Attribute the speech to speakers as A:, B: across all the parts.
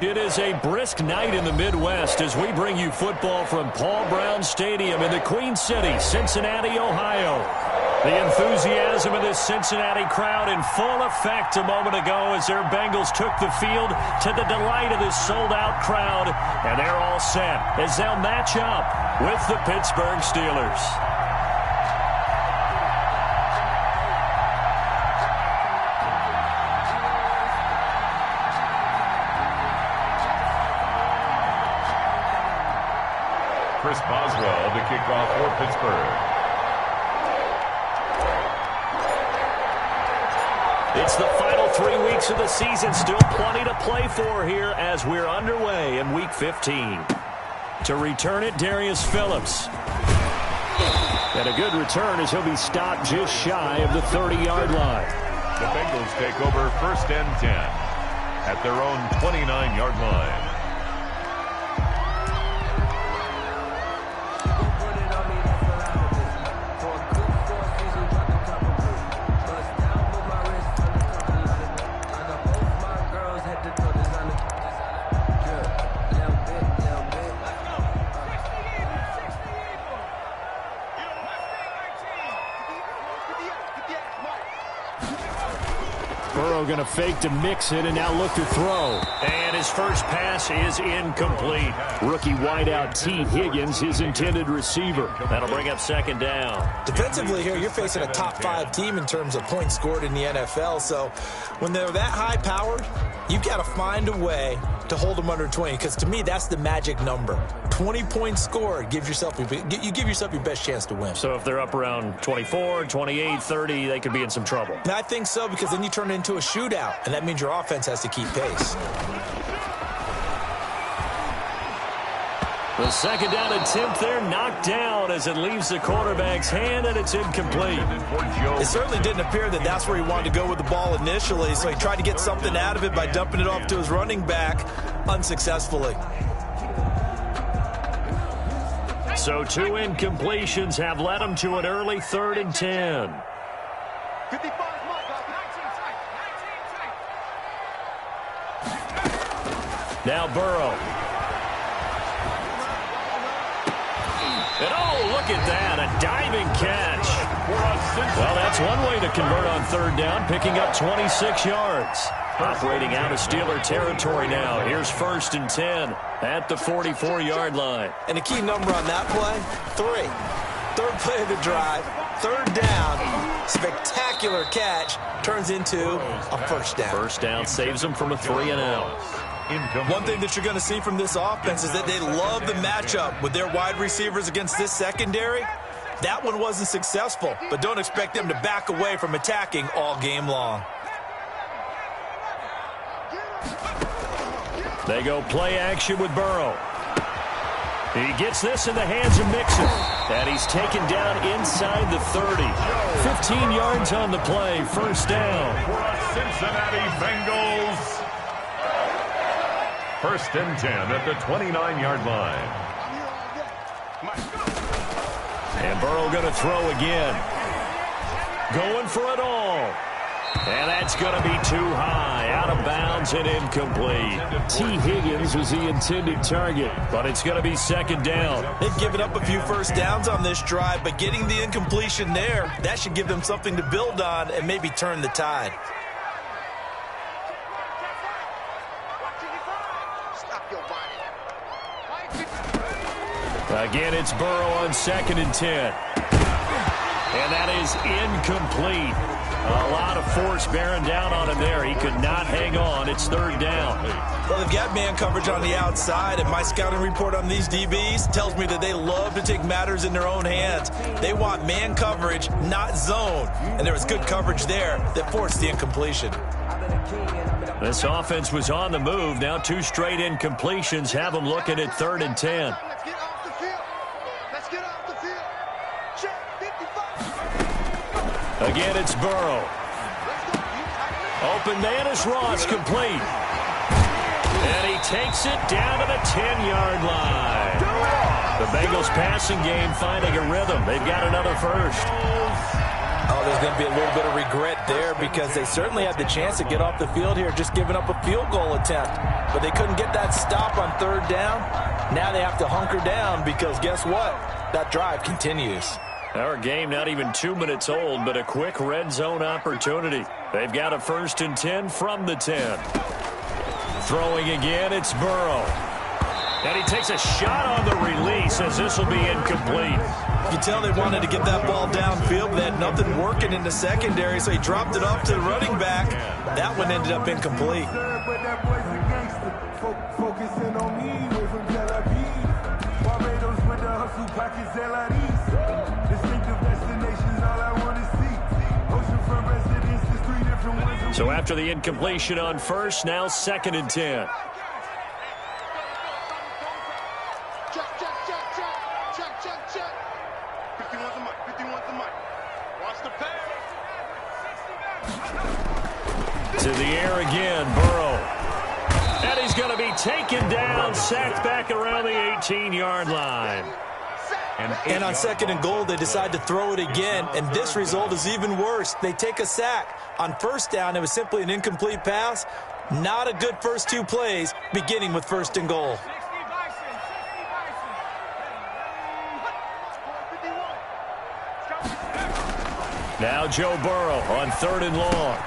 A: It is a brisk night in the Midwest as we bring you football from Paul Brown Stadium in the Queen City, Cincinnati, Ohio. The enthusiasm of this Cincinnati crowd in full effect a moment ago as their Bengals took the field to the delight of this sold-out crowd. And they're all set as they'll match up with the Pittsburgh Steelers.
B: Chris Boswell to kick off for Pittsburgh.
A: It's the final 3 weeks of the season. Still plenty to play for here as we're underway in Week 15. To return it, Darius Phillips. And a good return as he'll be stopped just shy of the 30-yard line.
B: The Bengals take over 1st and 10 at their own 29-yard line.
A: Going to fake to mix it and now look to throw. And his first pass is incomplete. Rookie wideout T. Higgins, his intended receiver. That'll bring up 2nd down.
C: Defensively here, you're facing a top 5 team in terms of points scored in the NFL. So when they're that high-powered, you've got to find a way to hold them under 20, because to me, that's the magic number. 20 points scored, you give yourself your best chance to win.
A: So if they're up around 24, 28, 30, they could be in some trouble.
C: And I think so, because then you turn it into a shootout, and that means your offense has to keep pace.
A: The 2nd down attempt there knocked down as it leaves the quarterback's hand, and it's incomplete.
C: It certainly didn't appear that that's where he wanted to go with the ball initially, so he tried to get something out of it by dumping it off to his running back unsuccessfully.
A: So 2 incompletions have led him to an early 3rd and 10. Now Burrow. And oh, look at that, a diving catch. Well, that's one way to convert on 3rd down, picking up 26 yards. Operating out of Steeler territory now. Here's 1st and 10 at the 44-yard line.
C: And the key number on that play, 3. 3rd play of the drive, 3rd down, spectacular catch, turns into a 1st down.
A: 1st down saves them from a 3-and-out.
C: One thing that you're going to see from this offense is that they love the matchup with their wide receivers against this secondary. That one wasn't successful, but don't expect them to back away from attacking all game long.
A: They go play action with Burrow. He gets this in the hands of Mixon. And he's taken down inside the 30. 15 yards on the play. 1st down.
B: For Cincinnati Bengals. 1st and 10 at the 29-yard line.
A: And Burrow going to throw again. Going for it all. And that's going to be too high. Out of bounds and incomplete. T. Higgins was the intended target, but it's going to be 2nd down.
C: They've given up a few 1st downs on this drive, but getting the incompletion there, that should give them something to build on and maybe turn the tide.
A: Again, it's Burrow on 2nd and 10. And that is incomplete. A lot of force bearing down on him there. He could not hang on. It's 3rd down.
C: Well, they've got man coverage on the outside, and my scouting report on these DBs tells me that they love to take matters in their own hands. They want man coverage, not zone. And there was good coverage there that forced the incompletion.
A: This offense was on the move. Now 2 straight incompletions have them looking at 3rd and 10. Again, it's Burrow. Open man is Ross, complete. And he takes it down to the 10-yard line. The Bengals passing game finding a rhythm. They've got another 1st.
C: Oh, there's going to be a little bit of regret there because they certainly had the chance to get off the field here, just giving up a field goal attempt. But they couldn't get that stop on third down. Now they have to hunker down because guess what? That drive continues.
A: Our game not even 2 minutes old, but a quick red zone opportunity. They've got a 1st and 10 from the 10. Throwing again, it's Burrow. And he takes a shot on the release as this will be incomplete.
C: You can tell they wanted to get that ball downfield, but they had nothing working in the secondary, so he dropped it off to the running back. That one ended up incomplete.
A: So after the incompletion on first, now 2nd and 10. To the air again, Burrow. And he's going to be taken down, sacked back around the 18-yard line.
C: And on 2nd and goal, they decide to throw it again, and this result is even worse. They take a sack. On 1st down, it was simply an incomplete pass. Not a good first 2 plays, beginning with 1st and goal.
A: Now Joe Burrow on 3rd and long.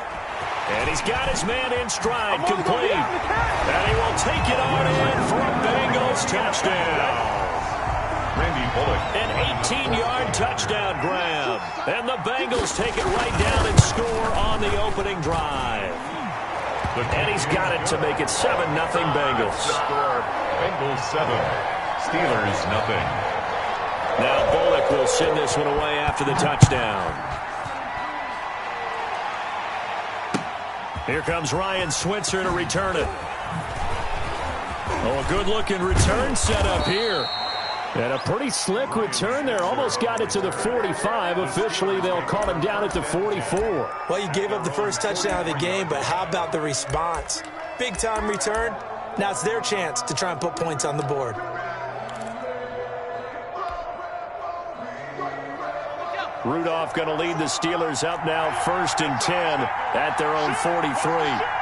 A: And he's got his man in stride, complete. And he will take it on in for a Bengals touchdown. An 18-yard touchdown grab. And the Bengals take it right down and score on the opening drive. And he's got it to make it 7-0 Bengals.
B: Bengals 7, Steelers 0.
A: Now Bullock will send this one away after the touchdown. Here comes Ryan Switzer to return it. Oh, a good-looking return set up here. And a pretty slick return there. Almost got it to the 45. Officially, they'll call him down at the 44.
C: Well, you gave up the first touchdown of the game, but how about the response? Big-time return. Now it's their chance to try and put points on the board.
A: Rudolph going to lead the Steelers up now 1st and 10 at their own 43.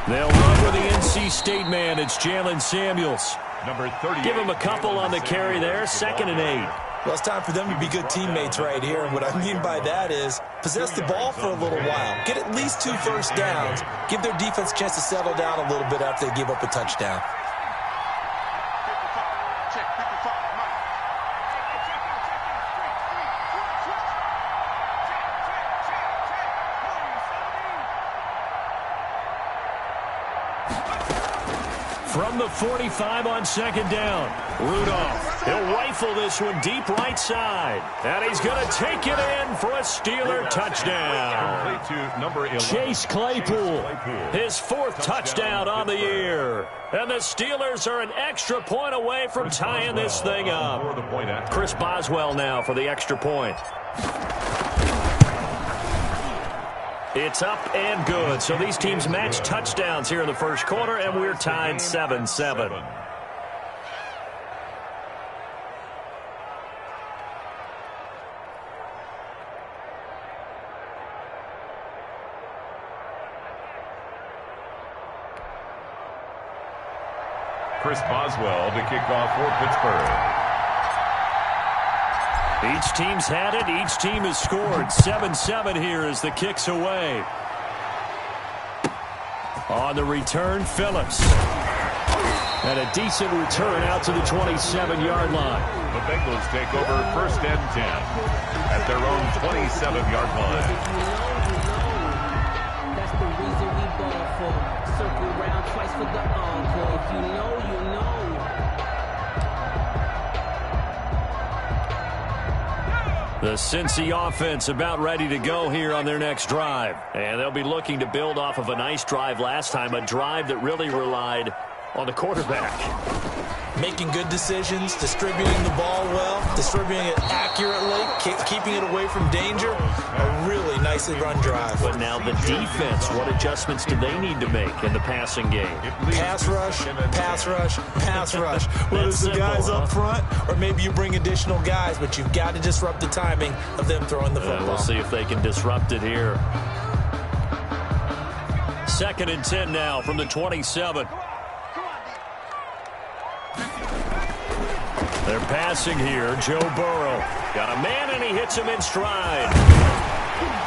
A: They'll run with the NC State man. It's Jalen Samuels.
B: Number 30.
A: Give him a couple on the carry there. 2nd and 8.
C: Well, it's time for them to be good teammates right here. And what I mean by that is possess the ball for a little while. Get at least 2 first downs. Give their defense a chance to settle down a little bit after they give up a touchdown.
A: From the 45 on 2nd down. Rudolph, he'll rifle this one deep right side. And he's going to take it in for a Steeler touchdown. Chase Claypool, his 4th touchdown on the year. And the Steelers are an extra point away from tying this thing up. Chris Boswell now for the extra point. It's up and good. So these teams match touchdowns here in the first quarter, and we're tied 7-7.
B: Chris Boswell to kick off for Pittsburgh.
A: Each team's had it. Each team has scored. 7-7 here as the kick's away. On the return, Phillips. And a decent return out to the 27-yard line.
B: The Bengals take over 1st and 10 at their own 27-yard line.
D: That's the reason we ball for. Circle round twice for the encore. If you know, you know.
A: The Cincy offense about ready to go here on their next drive. And they'll be looking to build off of a nice drive last time, a drive that really relied on the quarterback.
C: making good decisions, distributing the ball well, distributing it accurately, keeping it away from danger. A really nicely run drive.
A: But now the defense, what adjustments do they need to make in the passing game?
C: Pass rush, pass rush, pass rush. Whether it's the guys up front or maybe you bring additional guys, but you've got to disrupt the timing of them throwing the football.
A: We'll see if they can disrupt it here. 2nd and 10 now from the 27. They're passing here. Joe Burrow got a man, and he hits him in stride.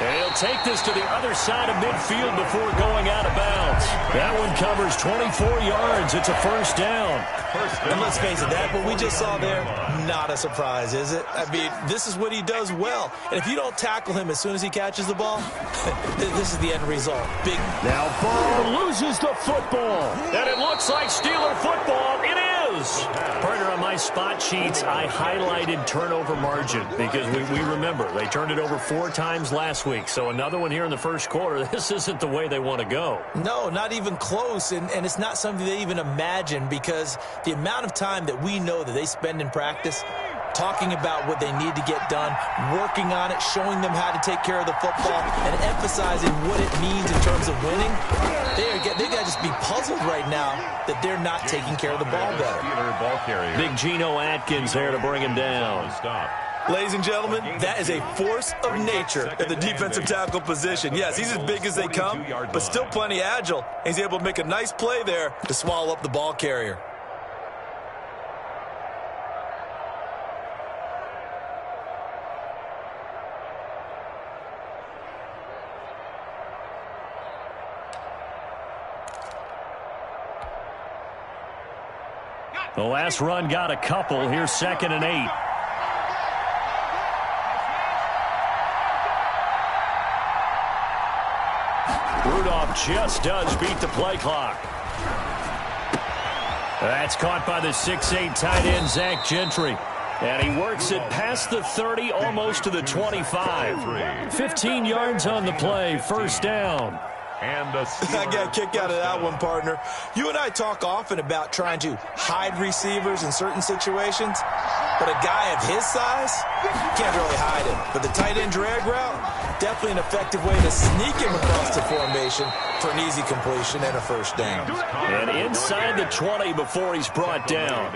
A: And he'll take this to the other side of midfield before going out of bounds. That one covers 24 yards. It's a first down.
C: And let's face it, that what we just saw there, not a surprise, is it? I mean, this is what he does well. And if you don't tackle him as soon as he catches the ball, this is the end result. Big.
A: Now Burrow loses the football. And it looks like Steeler football. It is. Partner, on my spot sheets, I highlighted turnover margin because we remember they turned it over 4 times last week. So another one here in the first quarter. This isn't the way they want to go.
C: No, not even close. And it's not something they even imagine, because the amount of time that we know that they spend in practice talking about what they need to get done, working on it, showing them how to take care of the football, and emphasizing what it means in terms of winning, they got to just be puzzled right now that they're not taking care of the ball better.
A: Big Geno Atkins there to bring him down.
C: Ladies and gentlemen, that is a force of nature at the defensive tackle position. Yes, he's as big as they come, but still plenty agile. He's able to make a nice play there to swallow up the ball carrier.
A: The last run got a couple. Here's 2nd and 8. Rudolph just does beat the play clock. That's caught by the 6'8" tight end, Zach Gentry. And he works it past the 30, almost to the 25. 15 yards on the play, first down.
B: And
C: I got a kick out of that one, partner. You and I talk often about trying to hide receivers in certain situations, but a guy of his size, can't really hide him. But the tight end drag route, definitely an effective way to sneak him across the formation for an easy completion and a first down.
A: And inside the 20 before he's brought down.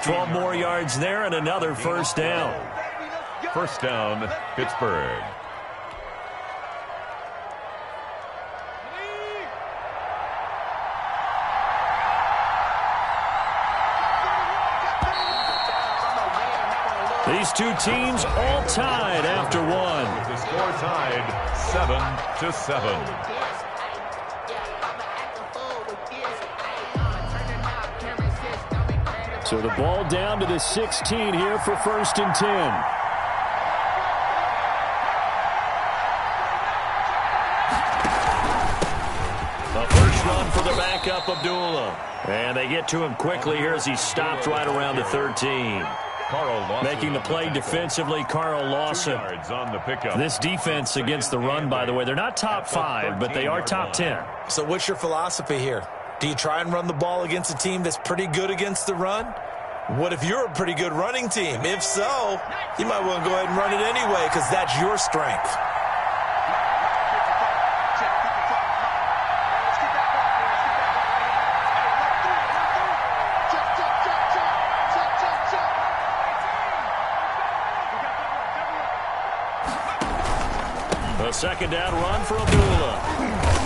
A: 12 more yards there and another first down.
B: First down, Pittsburgh.
A: These two teams all tied after one.
B: The score tied 7-7.
A: So the ball down to the 16 here for 1st and 10. The first run for the backup, Abdullah. And they get to him quickly here as he stopped right around the 13. Making the play defensively, Carl Lawson. This defense against the run, by the way, they're not top 5, but they are top 10.
C: So what's your philosophy here? Do you try and run the ball against a team that's pretty good against the run? What if you're a pretty good running team? If so, you might want to go ahead and run it anyway, because that's your strength.
A: A second down run for Abdullah.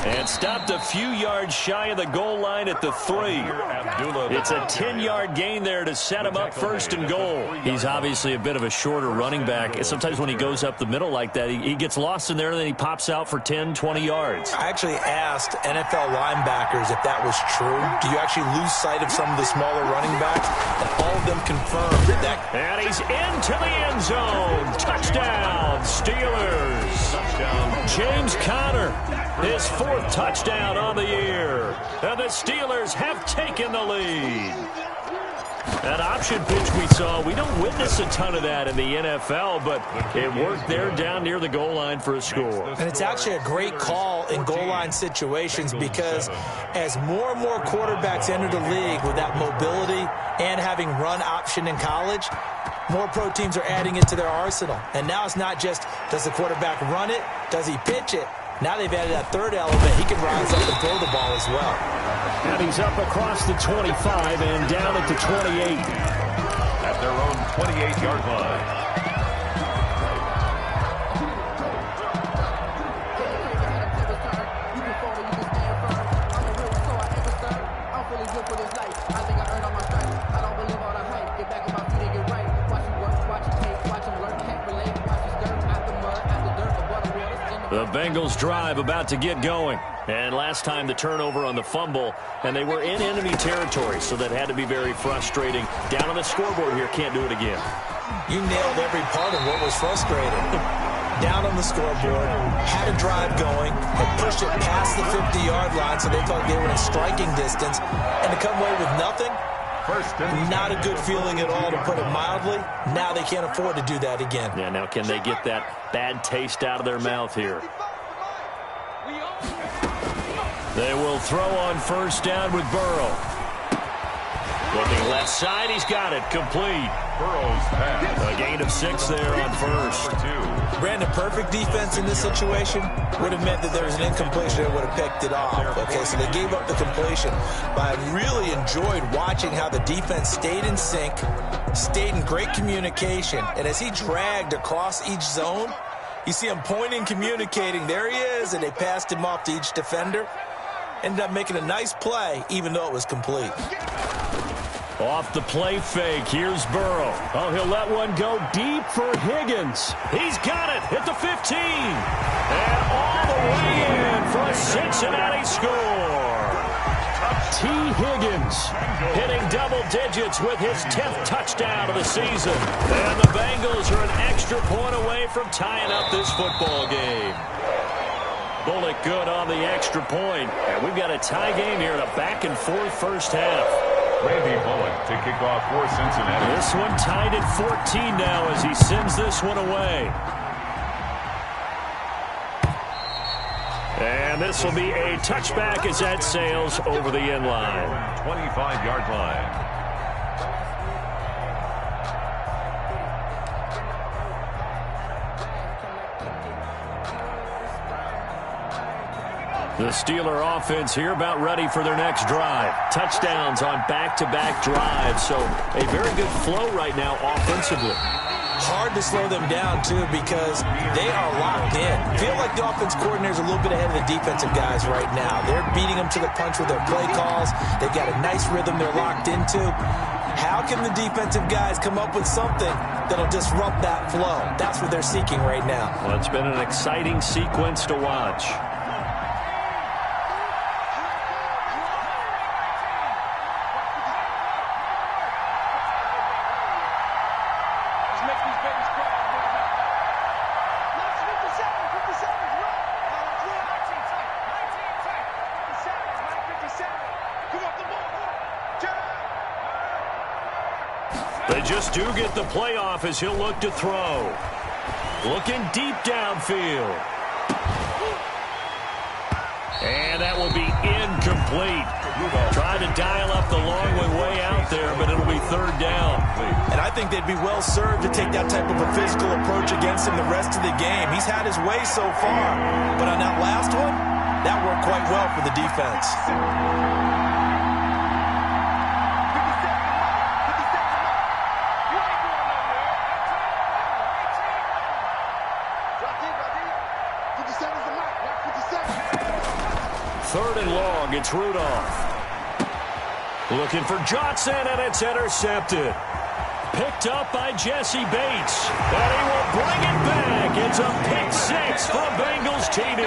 A: And stopped a few yards shy of the goal line at the 3. It's a 10-yard gain there to set him up 1st and goal. He's obviously a bit of a shorter running back. Sometimes when he goes up the middle like that, he gets lost in there and then he pops out for 10, 20 yards.
C: I actually asked NFL linebackers if that was true. Do you actually lose sight of some of the smaller running backs? And all of them confirmed that.
A: And he's into the end zone. Touchdown, Steelers. Touchdown. James Conner, his 4th touchdown on the year. And the Steelers have taken the lead. That option pitch we saw, we don't witness a ton of that in the NFL, but it worked there down near the goal line for a score.
C: And it's actually a great call in goal line situations because as more and more quarterbacks enter the league with that mobility and having run option in college, more pro teams are adding it to their arsenal. And now it's not just, does the quarterback run it? Does he pitch it? Now they've added that third element. He can rise up and throw the ball as well.
A: And he's up across the 25 and down at the 28.
B: At their own 28-yard line.
A: The Bengals drive about to get going. And last time the turnover on the fumble, and they were in enemy territory, so that had to be very frustrating. Down on the scoreboard here, can't do it again.
C: You nailed every part of what was frustrating. Down on the scoreboard, had a drive going, had pushed it past the 50-yard line, so they thought they were in striking distance, and to come away with nothing, not a good feeling at all, to put it mildly. Now they can't afford to do that again.
A: Yeah, now can they get that bad taste out of their mouth here? They will throw on first down with Burrow. Looking left side, he's got it. Complete.
B: Burrow's pass.
A: A gain of 6 there on first.
C: Brandon, perfect defense in this situation would have meant that there was an incompletion and would have picked it off. Okay, so they gave up the completion. But I really enjoyed watching how the defense stayed in sync, stayed in great communication. And as he dragged across each zone, you see him pointing, communicating. There he is, and they passed him off to each defender. Ended up making a nice play, even though it was complete.
A: Off the play fake, here's Burrow. Oh, he'll let one go deep for Higgins. He's got it at the 15. And all the way in for a Cincinnati score. T. Higgins hitting double digits with his 10th touchdown of the season. And the Bengals are an extra point away from tying up this football game. Bullock good on the extra point. And we've got a tie game here in a back-and-forth first half.
B: Randy Bullock to kick off for Cincinnati.
A: This one tied at 14 now as he sends this one away. And this will be a touchback as that sails over the end line.
B: 25-yard line.
A: The Steeler offense here about ready for their next drive. Touchdowns on back-to-back drives, so a very good flow right now offensively.
C: Hard to slow them down, too, because they are locked in. Feel like the offense coordinator's a little bit ahead of the defensive guys right now. They're beating them to the punch with their play calls. They've got a nice rhythm they're locked into. How can the defensive guys come up with something that'll disrupt that flow? That's what they're seeking right now.
A: Well, it's been an exciting sequence to watch. They just do get the playoff as he'll look to throw. Looking deep downfield. And that will be incomplete. Trying to dial up the long way out there, but it'll be third down.
C: And I think they'd be well served to take that type of a physical approach against him the rest of the game. He's had his way so far, but on that last one, that worked quite well for the defense.
A: Third and long, it's Rudolph. Looking for Johnson, and it's intercepted. Picked up by Jesse Bates. And he will bring it back. It's a pick six for Bengals TD.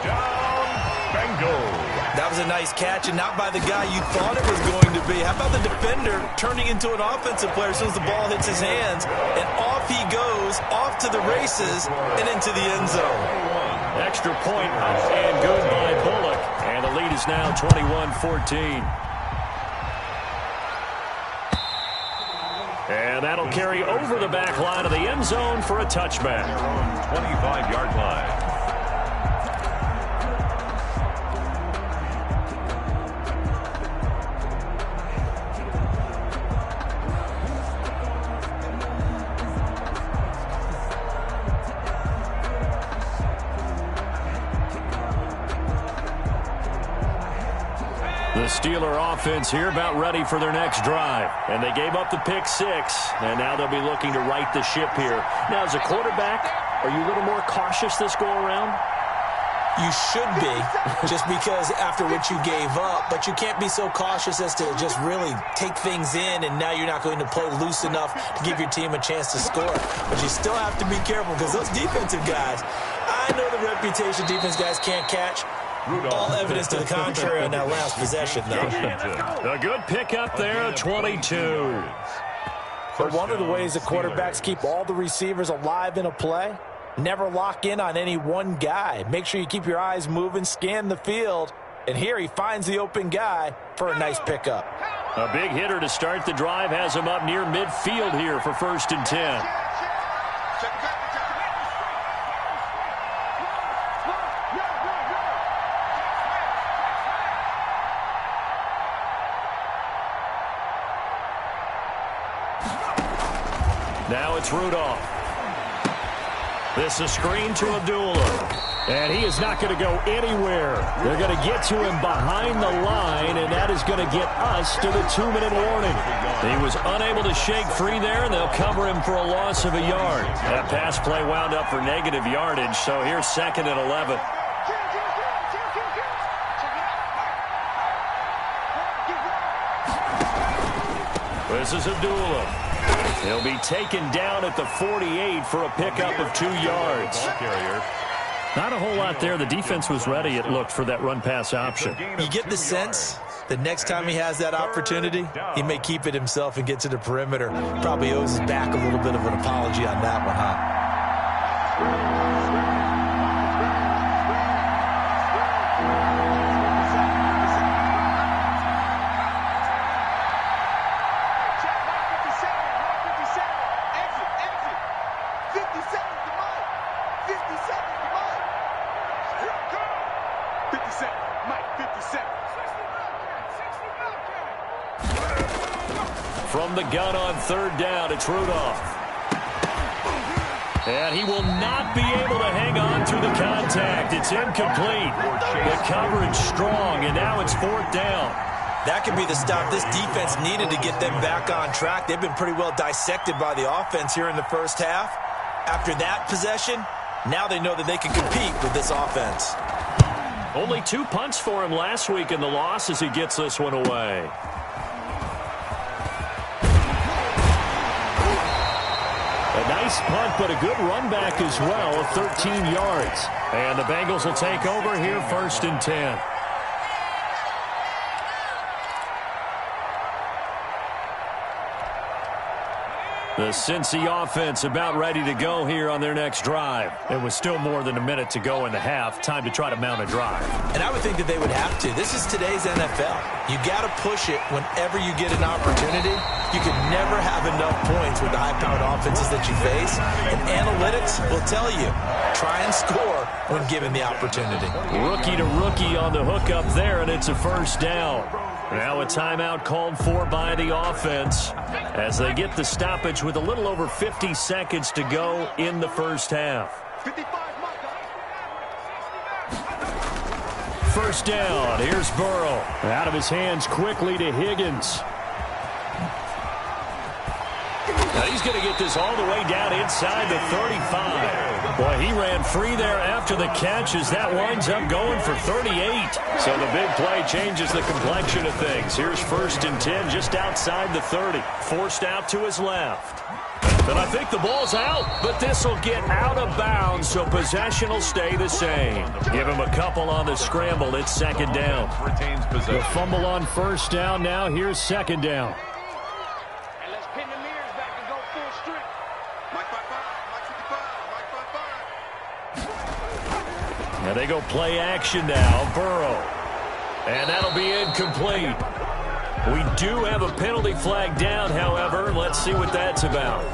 B: Down, Bengals.
C: That was a nice catch, and not by the guy you thought it was going to be. How about the defender turning into an offensive player as soon as the ball hits his hands, and off he goes, off to the races, and into the end zone.
A: Extra point up and good by Bullock. And the lead is now 21-14. And that'll carry over the back line of the end zone for a touchback.
B: Their own 25-yard line.
A: The Steeler offense here about ready for their next drive. And they gave up the pick 6, and now they'll be looking to right the ship here. Now, as a quarterback, are you a little more cautious this go-around?
C: You should be, just because after what you gave up, but you can't be so cautious as to just really take things in, and now you're not going to play loose enough to give your team a chance to score. But you still have to be careful because those defensive guys, I know the reputation defense guys can't catch. All evidence to the contrary on that last possession, though.
A: A good pickup there, 22.
C: But one of the ways that quarterbacks keep all the receivers alive in a play, never lock in on any one guy. Make sure you keep your eyes moving, scan the field. And here he finds the open guy for a nice pickup.
A: A big hitter to start the drive has him up near midfield here for 1st and 10. Now it's Rudolph. This is a screen to Abdullah. And he is not going to go anywhere. They're going to get to him behind the line, and that is going to get us to the 2-minute warning. He was unable to shake free there, and they'll cover him for a loss of a yard. That pass play wound up for negative yardage, so here's 2nd and 11. This is Abdullah. He'll be taken down at the 48 for a pickup of 2 yards. Not a whole lot there. The defense was ready, it looked, for that run-pass option.
C: You get the sense that next time he has that opportunity, he may keep it himself and get to the perimeter. Probably owes his back a little bit of an apology on that one, huh?
A: From the gun on 3rd down, it's Rudolph. And he will not be able to hang on through the contact. It's incomplete. The coverage strong, and now it's 4th down.
C: That could be the stop this defense needed to get them back on track. They've been pretty well dissected by the offense here in the first half. After that possession, now they know that they can compete with this offense.
A: Only 2 punts for him last week in the loss as he gets this one away. A nice punt, but a good run back as well of 13 yards. And the Bengals will take over here 1st and 10. The Cincy offense about ready to go here on their next drive. It was still more than a minute to go in the half. Time to try to mount a drive.
C: And I would think that they would have to. This is today's NFL. You got to push it whenever you get an opportunity. You can never have enough points with the high-powered offenses that you face. And analytics will tell you, try and score when given the opportunity.
A: Rookie to rookie on the hook up there, and it's a 1st down. Now a timeout called for by the offense as they get the stoppage with a little over 50 seconds to go in the first half. 1st down. Here's Burrow. Out of his hands quickly to Higgins. Now he's going to get this all the way down inside the 35. Boy, he ran free there after the catch as that winds up going for 38. So the big play changes the complexion of things. Here's 1st and 10 just outside the 30. Forced out to his left. And I think the ball's out, but this will get out of bounds, so possession will stay the same. Give him a couple on the scramble. It's 2nd down. The fumble on 1st down. Now here's 2nd down. And they go play action now. Burrow. And that'll be incomplete. We do have a penalty flag down, however. Let's see what that's about.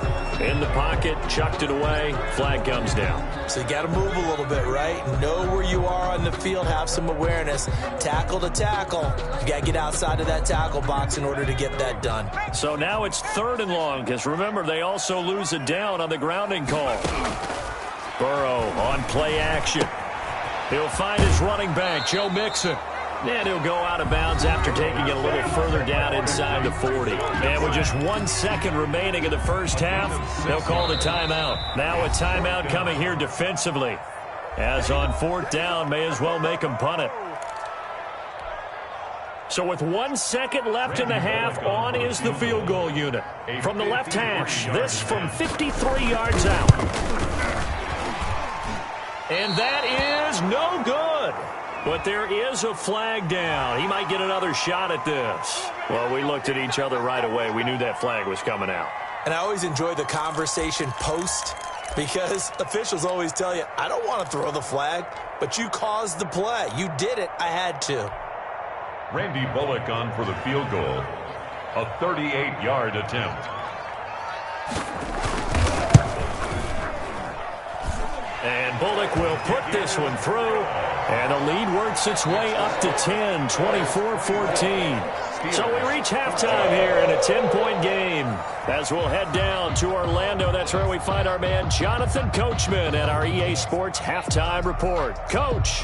A: In the pocket, chucked it away, flag comes down.
C: So you got to move a little bit, right? Know where you are on the field, have some awareness. Tackle to tackle. You got to get outside of that tackle box in order to get that done.
A: So now it's 3rd and long, because remember, they also lose it down on the grounding call. Burrow on play action. He'll find his running back, Joe Mixon. And he'll go out of bounds after taking it a little further down inside the 40. And with just 1 second remaining in the first half, they'll call the timeout. Now a timeout coming here defensively. As on 4th down, may as well make them punt it. So with 1 second left in the half, on is the field goal unit. From the left hash, this from 53 yards out. And that is no good. But there is a flag down. He might get another shot at this. Well, we looked at each other right away. We knew that flag was coming out.
C: And I always enjoy the conversation post because officials always tell you, I don't want to throw the flag, but you caused the play. You did it. I had to.
B: Randy Bullock on for the field goal. A 38-yard attempt.
A: And Bullock will put this one through. And the lead works its way up to 10, 24-14. So we reach halftime here in a 10-point game. As we'll head down to Orlando, that's where we find our man Jonathan Coachman at our EA Sports Halftime Report. Coach.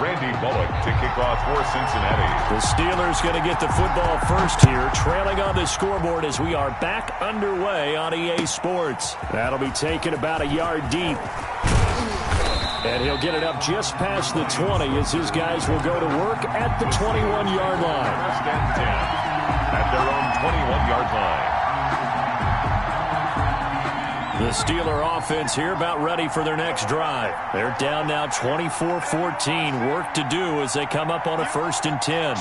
B: Randy Bullock to kick off for Cincinnati.
A: The Steelers going to get the football first here, trailing on the scoreboard as we are back underway on EA Sports. That'll be taken about a yard deep. And he'll get it up just past the 20 as his guys will go to work at the 21-yard line.
B: First and 10 at their own 21-yard line.
A: The Steeler offense here about ready for their next drive. They're down now 24-14. Work to do as they come up on a 1st and 10.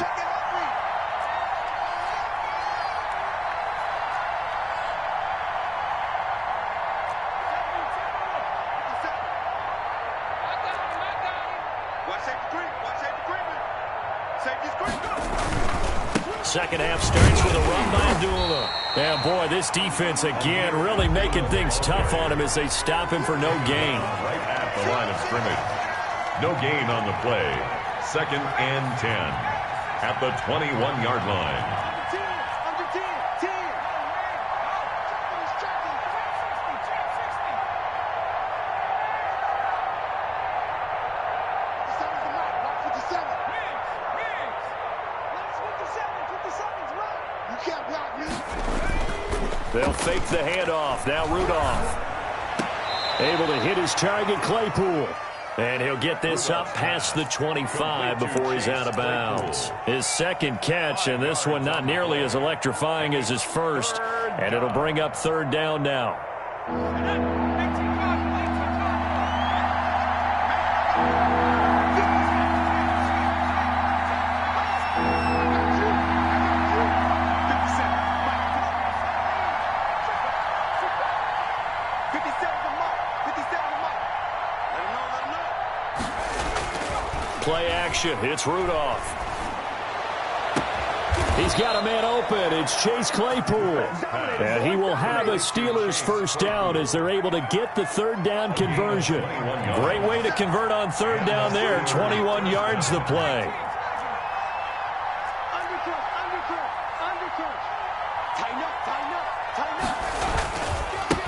A: Second half starts with a run by Abdullah. And boy, this defense again really making things tough on him as they stop him for no gain.
B: Right at the line of scrimmage. No gain on the play. 2nd and 10 at the 21-yard line.
A: They'll fake the handoff. Now Rudolph. Able to hit his target, Claypool. And he'll get this up past the 25 before he's out of bounds. His second catch, and this one not nearly as electrifying as his first. And it'll bring up 3rd down now. Play action. It's Rudolph. He's got a man open. It's Chase Claypool. And he will have a Steelers first down as they're able to get the 3rd down conversion. Great way to convert on 3rd down there. 21 yards the play.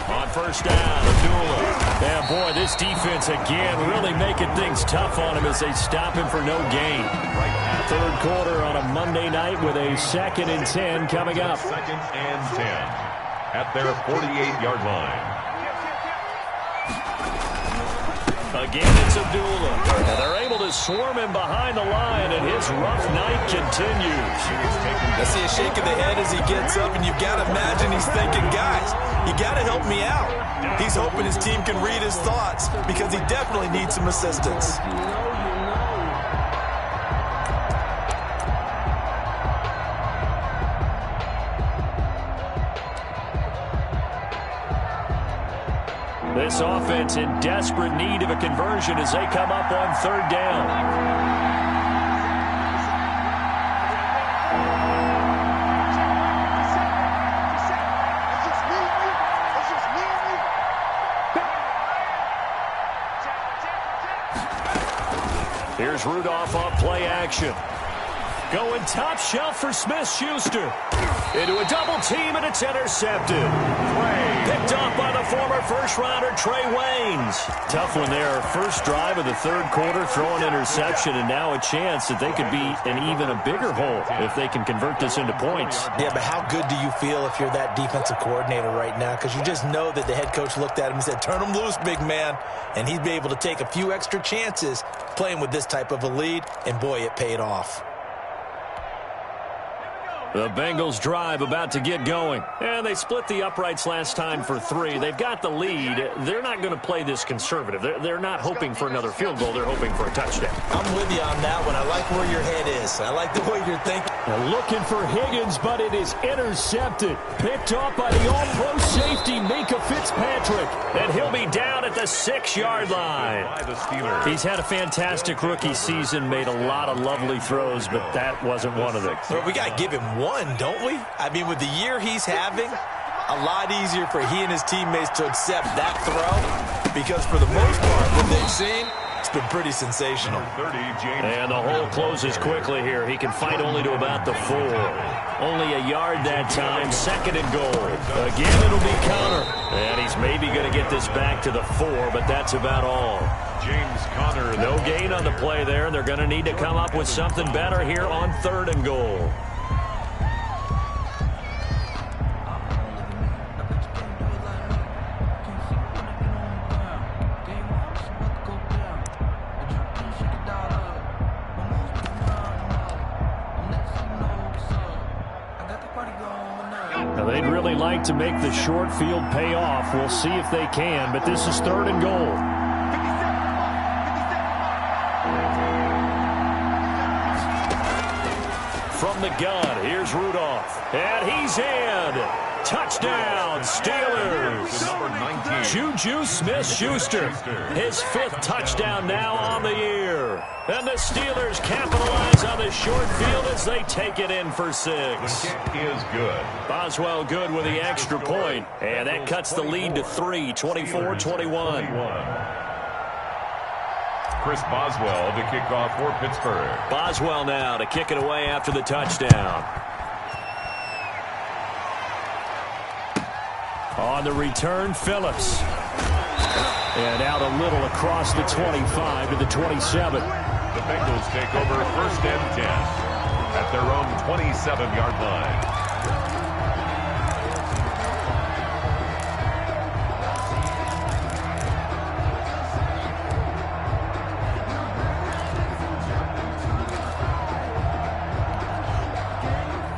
A: On 1st down, Abdullah. And boy, this defense again really making things tough on him as they stop him for no gain. 3rd quarter on a Monday night with a 2nd and 10 coming up.
B: 2nd and 10 at their 48-yard line.
A: Again, it's Abdullah. And they're able to swarm him behind the line, and his rough night continues.
C: I see a shake of the head as he gets up, and you've got to imagine he's thinking, guys, you got to help me out. He's hoping his team can read his thoughts because he definitely needs some assistance.
A: This offense in desperate need of a conversion as they come up on third down. Here's Rudolph on play action. Going top shelf for Smith-Schuster. Into a double team, and it's intercepted. Picked off by the former first-rounder Trey Waynes. Tough one there. First drive of the third quarter, throwing interception, and now a chance that they could be in even a bigger hole if they can convert this into points.
C: Yeah, but how good do you feel if you're that defensive coordinator right now? Because you just know that the head coach looked at him and said, turn him loose, big man. And he'd be able to take a few extra chances playing with this type of a lead, and boy, it paid off.
A: The Bengals drive about to get going. And they split the uprights last time for 3. They've got the lead. They're not going to play this conservative. They're not hoping for another field goal. They're hoping for a touchdown.
C: I'm with you on that one. I like where your head is. I like the way you're thinking.
A: They're looking for Higgins, but it is intercepted. Picked off by the all-pro safety, Minka Fitzpatrick. And he'll be down at the 6-yard line. He's had a fantastic rookie season, made a lot of lovely throws, but that wasn't one of them.
C: Well, we got to give him one, don't we? I mean, with the year he's having, a lot easier for he and his teammates to accept that throw, because for the most part, what they've seen, it's been pretty sensational.
A: And the hole closes quickly here. He can fight only to about the 4. Only a yard that time, 2nd and goal. Again, it'll be counter. And he's maybe going to get this back to the 4, but that's about all.
B: James Conner.
A: No gain on the play there. They're going to need to come up with something better here on 3rd and goal. Now, they'd really like to make the short field pay off. We'll see if they can, but this is 3rd and goal. From the gun, here's Rudolph. And he's in. Touchdown, Steelers.
B: Number 19.
A: Juju Smith-Schuster. His 5th touchdown now on the year. And the Steelers capitalize on the short field as they take it in for 6.
B: The kick is good.
A: Boswell good with the extra point. And that cuts the lead to 3, 24-21.
B: Chris Boswell to kick off for Pittsburgh.
A: Boswell now to kick it away after the touchdown. On the return, Phillips. And out a little across the 25 to the 27.
B: The Bengals take over 1st and 10 at their own 27-yard line.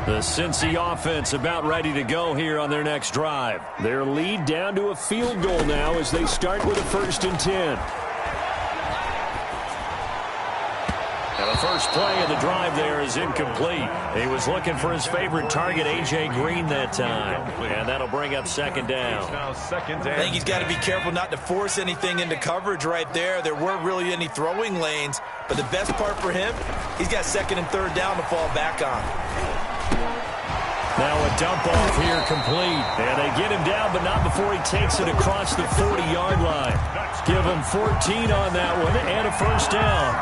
A: The Cincy offense about ready to go here on their next drive. Their lead down to a field goal now as they start with a 1st and 10. And the first play of the drive there is incomplete. He was looking for his favorite target, A.J. Green, that time. And that'll bring up 2nd down.
B: Now 2nd and
C: I think he's got to be careful not to force anything into coverage right there. There weren't really any throwing lanes. But the best part for him, he's got 2nd and 3rd down to fall back on.
A: Now a dump off here complete. And they get him down, but not before he takes it across the 40-yard line. Give him 14 on that one and a 1st down.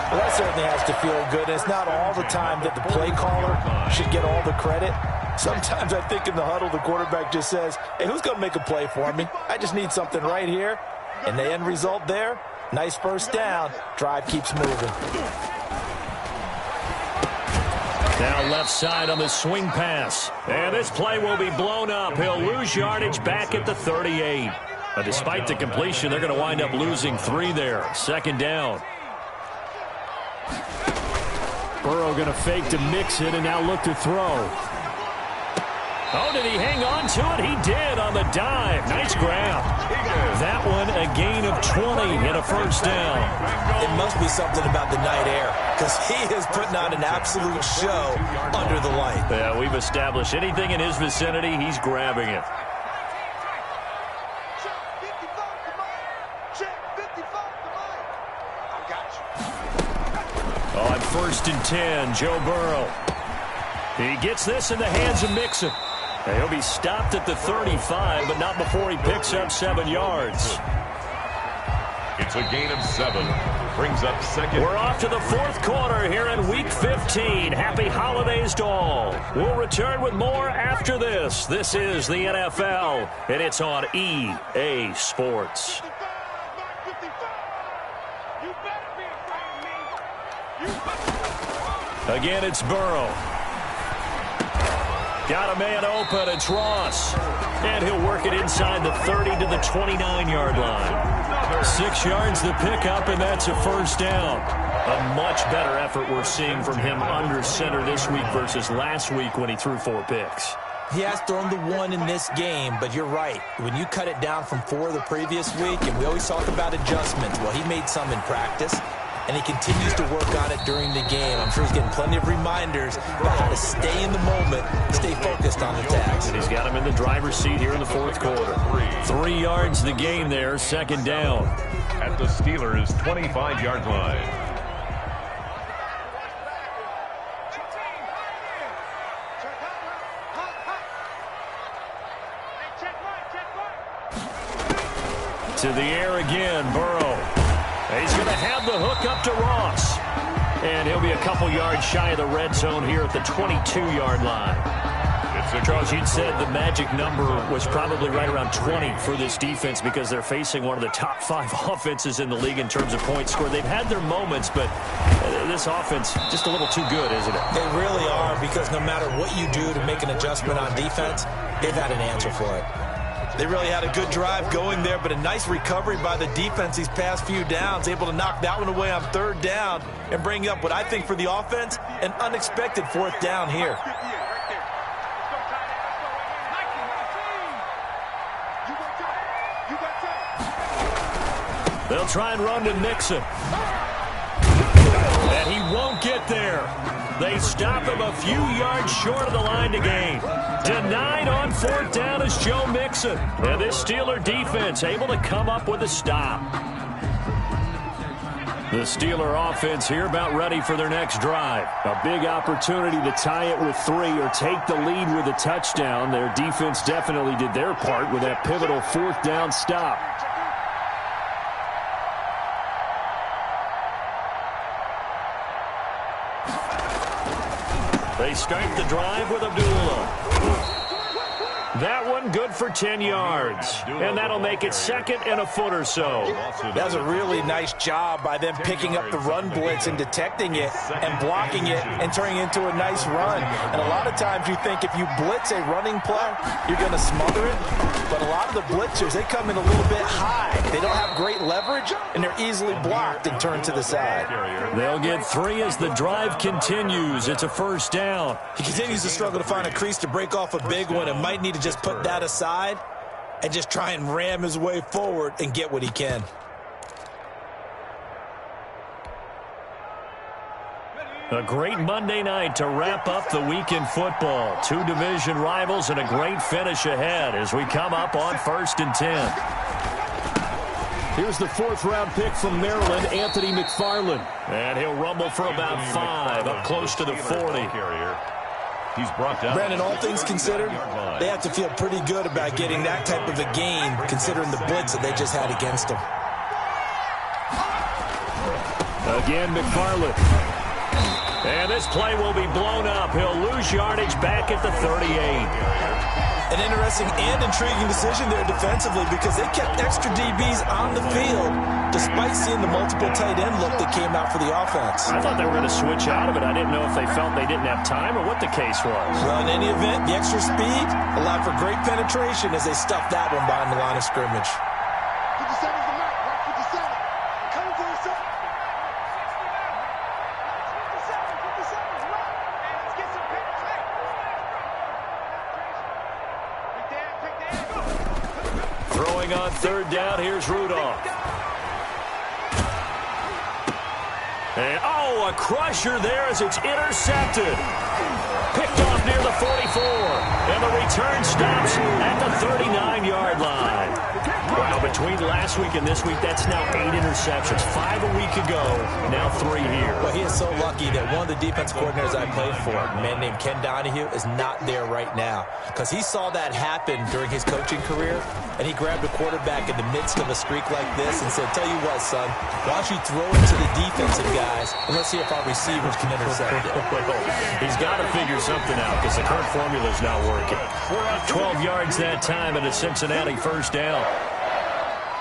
C: Well, that certainly has to feel good. It's not all the time that the play caller should get all the credit. Sometimes I think in the huddle, the quarterback just says, hey, who's going to make a play for me? I just need something right here. And the end result there, nice 1st down. Drive keeps moving.
A: Now left side on the swing pass. And this play will be blown up. He'll lose yardage back at the 38. But despite the completion, they're going to wind up losing 3 there. 2nd down. Burrow going to fake to mix it and now look to throw. Oh, did he hang on to it? He did on the dive. Nice grab. That one a gain of 20 and a 1st down.
C: It must be something about the night air because he is putting on an absolute show under the light.
A: Yeah, we've established anything in his vicinity, he's grabbing it. 1st and 10, Joe Burrow. He gets this in the hands of Mixon. And he'll be stopped at the 35, but not before he picks up 7 yards.
B: It's a gain of 7. Brings up second.
A: We're off to the 4th quarter here in Week 15. Happy holidays to all. We'll return with more after this. This is the NFL, and it's on EA Sports. Again, it's Burrow. Got a man open. It's Ross. And he'll work it inside the 30 to the 29-yard line. 6 yards the pickup, and that's a 1st down. A much better effort we're seeing from him under center this week versus last week when he threw 4 picks.
C: He has thrown the 1 in this game, but you're right. When you cut it down from 4 the previous week, and we always talk about adjustments, well, he made some in practice, and he continues to work on it during the game. I'm sure he's getting plenty of reminders about how to stay in the moment, stay focused on the task.
A: And he's got him in the driver's seat here in the 4th quarter. 3 yards the game there, 2nd down.
B: At the Steelers' 25-yard line.
A: To the air again, Burrow. He's going to have the hook up to Ross. And he'll be a couple yards shy of the red zone here at the 22-yard line. Charles, you'd said the magic number was probably right around 20 for this defense because they're facing one of the top 5 offenses in the league in terms of points scored. They've had their moments, but this offense just a little too good, isn't it?
C: They really are, because no matter what you do to make an adjustment on defense, they've had an answer for it. They really had a good drive going there, but a nice recovery by the defense these past few downs, able to knock that one away on 3rd down and bring up what I think for the offense, an unexpected 4th down here.
A: They'll try and run with Mixon. And he won't get there. They stop him a few yards short of the line to gain. Denied on 4th down is Joe Mixon. And this Steeler defense able to come up with a stop. The Steeler offense here about ready for their next drive. A big opportunity to tie it with 3 or take the lead with a touchdown. Their defense definitely did their part with that pivotal 4th down stop. They start the drive with Abdullah. That one good for 10 yards. And that'll make it 2nd and a foot or so.
C: That was a really nice job by them picking up the run blitz and detecting it and blocking it and turning it into a nice run. And a lot of times you think if you blitz a running play, you're going to smother it. But a lot of the blitzers, they come in a little bit high. They don't have great leverage, and they're easily blocked and turned to the side.
A: They'll get 3 as the drive continues. It's a 1st down.
C: He continues to struggle to find a crease to break off a big one and might need to just put that aside and just try and ram his way forward and get what he can.
A: A great Monday night to wrap up the week in football. 2 division rivals and a great finish ahead as we come up on 1st and 10. Here's the 4th-round pick from Maryland, Anthony McFarland. And he'll rumble for about 5, up close to the 40.
B: He's brought down.
C: Brandon, all things considered, they have to feel pretty good about getting that type of a gain, considering the blitz that they just had against them.
A: Again, McFarland. And this play will be blown up. He'll lose yardage back at the 38.
C: An interesting and intriguing decision there defensively, because they kept extra DBs on the field despite seeing the multiple tight end look that came out for the offense.
A: I thought they were going to switch out of it. I didn't know if they felt they didn't have time or what the case was.
C: Well, in any event, the extra speed allowed for great penetration as they stuffed that one behind the line of scrimmage.
A: Throwing on 3rd down, here's Rudolph. And, a crusher there as it's intercepted. Picked off near the 44. And the return stops at the 39-yard line. Well, between last week and this week, that's now 8 interceptions. 5 a week ago, now 3 here.
C: Well, he is so lucky that one of the defense coordinators I played for, a man named Ken Donahue, is not there right now. Because he saw that happen during his coaching career, and he grabbed a quarterback in the midst of a streak like this and said, tell you what, son, why don't you throw it to the defensive guys, and let's see if our receivers can intercept it.
A: He's got to figure something out because the current formula is not working. 12 yards that time and a Cincinnati first down.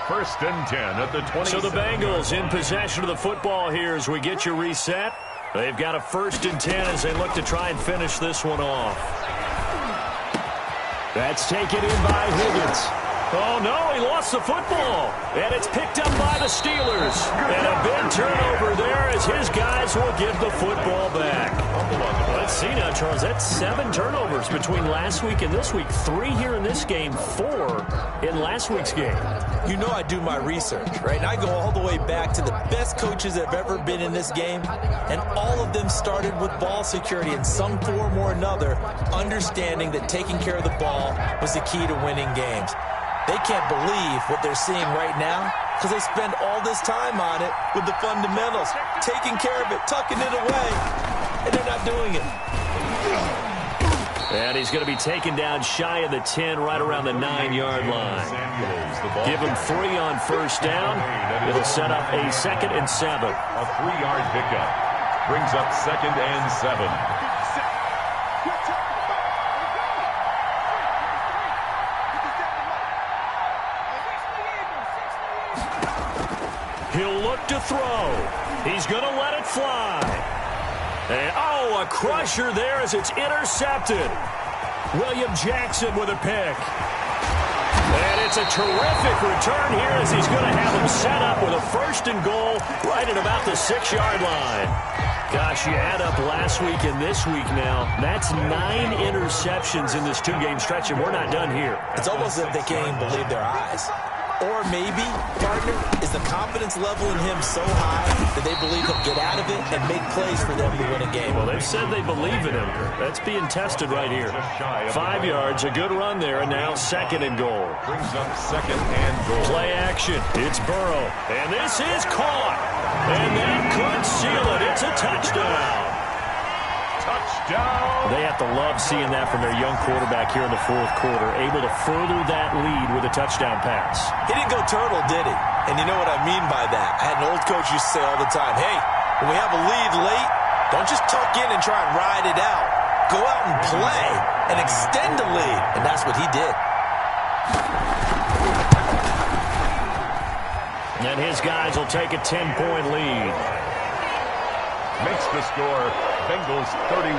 B: 1st and 10 at the 20.
A: So the Bengals in possession of the football here as we get you reset. They've got a 1st and 10 as they look to try and finish this one off. That's taken in by Higgins. Oh, no, he lost the football. And it's picked up by the Steelers. And a big turnover there as his guys will give the football back. Let's see now, Charles. That's 7 turnovers between last week and this week. 3 here in this game, 4 in last week's game.
C: You know I do my research, right? And I go all the way back to the best coaches that have ever been in this game, and all of them started with ball security in some form or another, understanding that taking care of the ball was the key to winning games. They can't believe what they're seeing right now because they spend all this time on it with the fundamentals, taking care of it, tucking it away, and they're not doing it.
A: And he's going to be taken down shy of the 10, right around the 9-yard line. Give him 3 on first down. It'll set up a 2nd and 7.
B: A 3-yard pickup brings up 2nd and 7.
A: He'll look to throw. He's going to let it fly. And, oh, a crusher there as it's intercepted. William Jackson with a pick. And it's a terrific return here as he's going to have him set up with a 1st and goal right at about the 6-yard line. Gosh, you add up last week and this week now. That's 9 interceptions in this 2-game stretch, and we're not done here.
C: It's almost as if they can't even believe their eyes. Or maybe, partner, is the confidence level in him so high that they believe he'll get out of it and make plays for them to win a game.
A: Well, they've said they believe in him. That's being tested right here. 5 yards, a good run there, and now 2nd and goal.
B: Brings up 2nd and goal.
A: Play action. It's Burrow. And this is caught. And that could seal it. It's a touchdown.
B: Touchdown.
A: They have to love seeing that from their young quarterback here in the 4th quarter, able to further that lead with a touchdown pass.
C: He didn't go turtle, did he? And you know what I mean by that. I had an old coach used to say all the time, hey, when we have a lead late, don't just tuck in and try and ride it out. Go out and play and extend the lead. And that's what he did.
A: And his guys will take a 10-point lead.
B: Makes the score Bengals 31,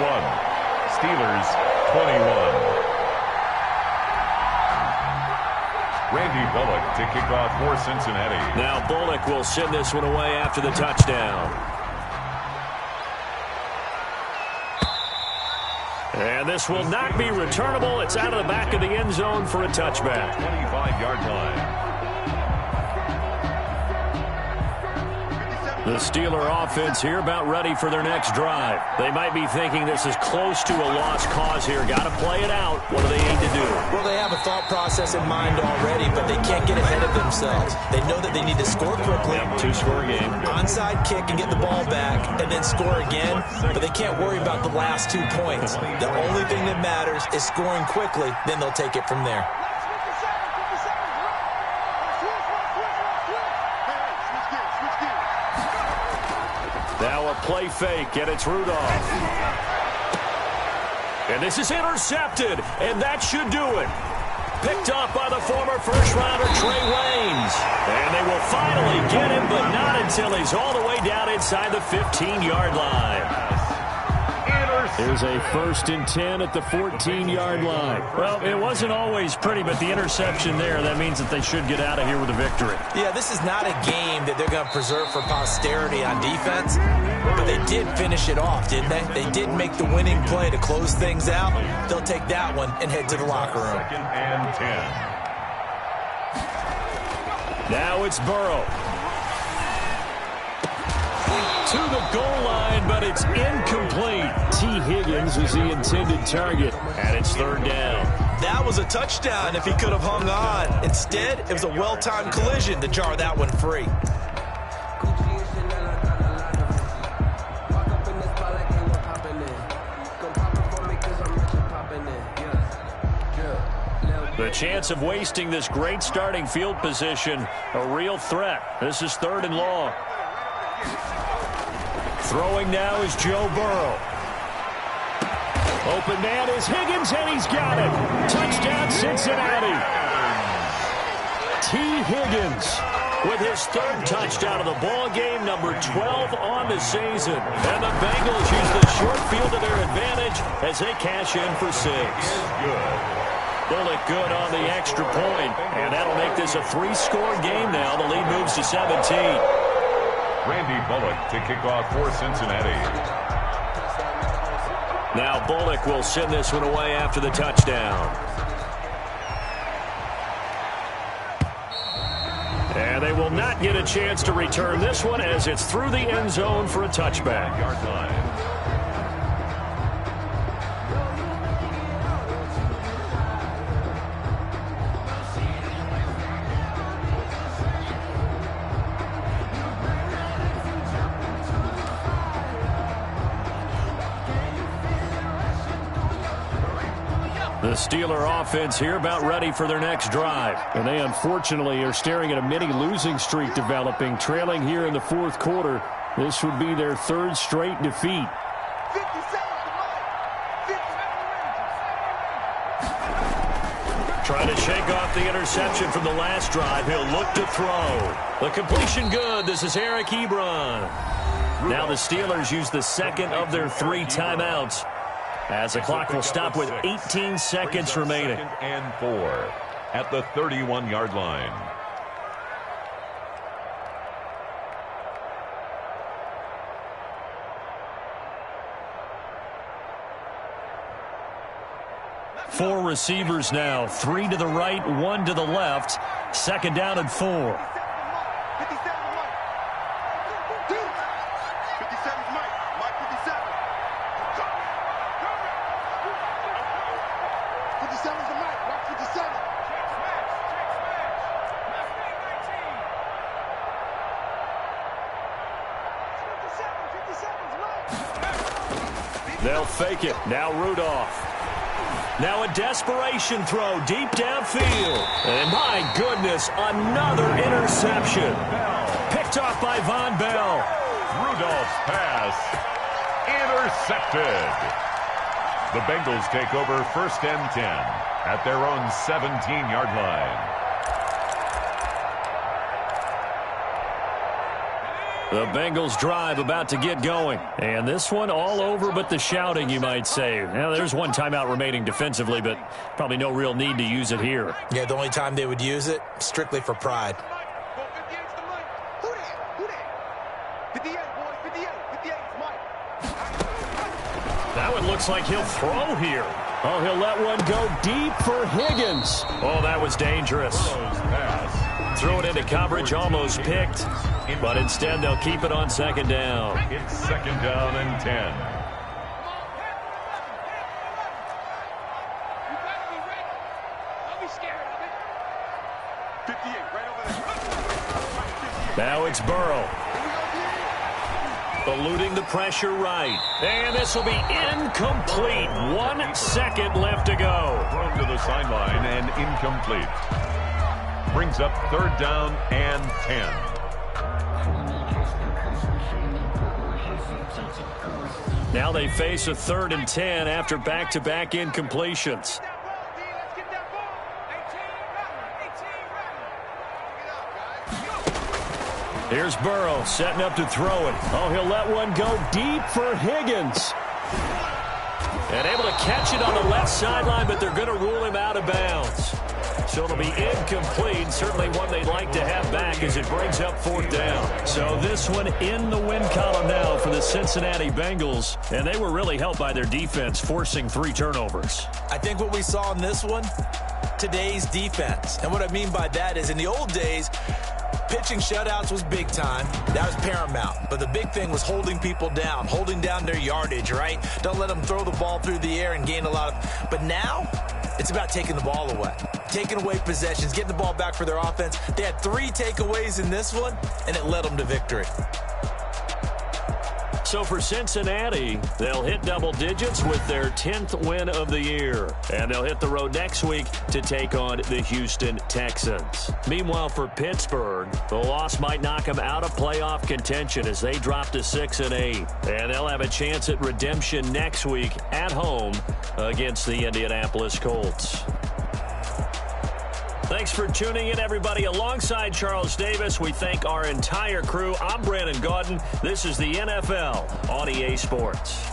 B: Steelers 21. Randy Bullock to kick off for Cincinnati.
A: Now Bullock will send this one away after the touchdown. And this will not be returnable. It's out of the back of the end zone for a touchback.
B: 25-yard line.
A: The Steeler offense here about ready for their next drive. They might be thinking this is close to a lost cause here. Got to play it out. What do they aim to do?
C: Well, they have a thought process in mind already, but they can't get ahead of themselves. They know that they need to score quickly.
A: Yep, 2-score game.
C: Onside kick and get the ball back and then score again, but they can't worry about the last 2 points. The only thing that matters is scoring quickly, then they'll take it from there.
A: Now a play fake, and it's Rudolph. And this is intercepted, and that should do it. Picked off by the former first-rounder Trey Waynes. And they will finally get him, but not until he's all the way down inside the 15-yard line. There's a 1st and 10 at the 14-yard line. Well, it wasn't always pretty, but the interception there, that means that they should get out of here with a victory.
C: Yeah, this is not a game that they're going to preserve for posterity on defense, but they did finish it off, didn't they? They did make the winning play to close things out. They'll take that one and head to the locker room.
B: 2nd and 10.
A: Now it's Burrow. To the goal line, but it's incomplete. T. Higgins was the intended target, and it's 3rd down.
C: That was a touchdown if he could have hung on. Instead, it was a well-timed collision to jar that one free.
A: The chance of wasting this great starting field position, a real threat. This is 3rd and long. Throwing now is Joe Burrow. Open man is Higgins, and he's got it. Touchdown, Cincinnati. T. Higgins with his 3rd touchdown of the ball game, number 12 on the season. And the Bengals use the short field to their advantage as they cash in for 6.
B: Good.
A: Bullock good on the extra point, and that'll make this a 3-score game now. The lead moves to 17.
B: Randy Bullock to kick off for Cincinnati.
A: Now Bullock will send this one away after the touchdown. And they will not get a chance to return this one as it's through the end zone for a touchback.
B: Yard line.
A: The Steeler offense here about ready for their next drive. And they unfortunately are staring at a mini losing streak developing, trailing here in the 4th quarter. This would be their 3rd straight defeat. Trying to shake off the interception from the last drive. He'll look to throw. The completion good. This is Eric Ebron. Now the Steelers use the 2nd of their 3 timeouts, as the clock will stop with 18 seconds remaining.
B: 2nd and 4 at the 31-yard line.
A: Four receivers now, 3 to the right, 1 to the left. 2nd down and 4. They'll fake it. Now Rudolph. Now a desperation throw deep downfield. And my goodness, another interception. Picked off by Von Bell.
B: Rudolph's pass intercepted. The Bengals take over 1st and 10 at their own 17-yard line.
A: The Bengals drive about to get going. And this one all over but the shouting, you might say. Now, there's one timeout remaining defensively, but probably no real need to use it here.
C: Yeah, the only time they would use it, strictly for pride.
A: That one looks like he'll throw here. Oh, he'll let one go deep for Higgins. Oh, that was dangerous. Threw it into coverage, almost picked. But instead, they'll keep it on 2nd down.
B: It's 2nd down and 10.
A: Now it's Burrow. Eluding the pressure right. And this will be incomplete. 1 second left to go.
B: Thrown to the sideline and incomplete. Brings up 3rd down and 10.
A: Now they face a 3rd and 10 after back-to-back incompletions. Here's Burrow setting up to throw it. Oh, he'll let one go deep for Higgins. And able to catch it on the left sideline, but they're going to rule him out of bounds. So it'll be incomplete. Certainly one they'd like to have back as it brings up 4th down. So this one in the win column now for the Cincinnati Bengals. And they were really helped by their defense, forcing 3 turnovers.
C: I think what we saw in this one, today's defense. And what I mean by that is in the old days, pitching shutouts was big time. That was paramount. But the big thing was holding people down, holding down their yardage, right? Don't let them throw the ball through the air and gain a lot of... But now, It's about taking the ball away, taking away possessions, getting the ball back for their offense. They had 3 takeaways in this one, and it led them to victory.
A: So for Cincinnati, they'll hit double digits with their 10th win of the year. And they'll hit the road next week to take on the Houston Texans. Meanwhile, for Pittsburgh, the loss might knock them out of playoff contention as they drop to 6-8. And they'll have a chance at redemption next week at home against the Indianapolis Colts. Thanks for tuning in, everybody. Alongside Charles Davis, we thank our entire crew. I'm Brandon Gaudin. This is the NFL on EA Sports.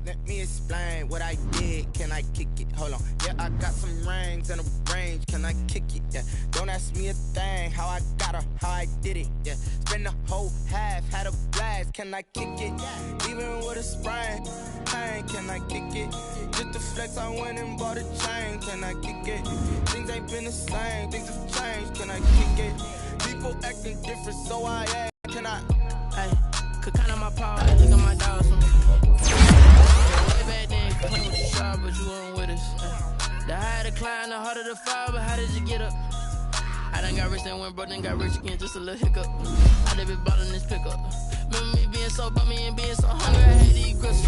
E: Let me explain what I did. Can I kick it? Hold on. Yeah, I got some rings and a range. Can I kick it? Yeah. Don't ask me a thing. How I got her, how I did it. Yeah. Spend the whole half, had a blast. Can I kick it? Even with a sprain, pain. Can I kick it? Just to flex, I went and bought a chain. Can I kick it? Things ain't been the same. Things have changed. Can I kick it? People acting different, so I ask. Can I?
D: Hey, could count on my power. Look at my dogs. Way back then, playing with you sharp, but you weren't with us. The higher the climb, the harder the fall, but how did you get up? I done got rich, then went broke, then got rich again, just a little hiccup. I done been ballin' this pickup. Remember me being so bummy and being so hungry, I had to eat grits.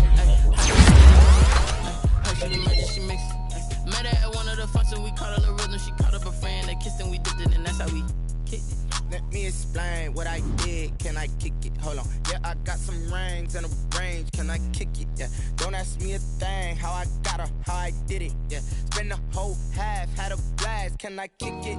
D: Her she the magic, she mix it. Met her at one of the functions, we caught her the rhythm, she caught up a friend, they kissed and we dipped it, and that's how we kicked it.
E: Let me explain what I did. Can I kick it? Hold on. Yeah, I got some rings and a range. Can I kick it? Yeah. Don't ask me a thing. How I got her, how I did it. Yeah. Spend the whole half, had a blast. Can I kick it?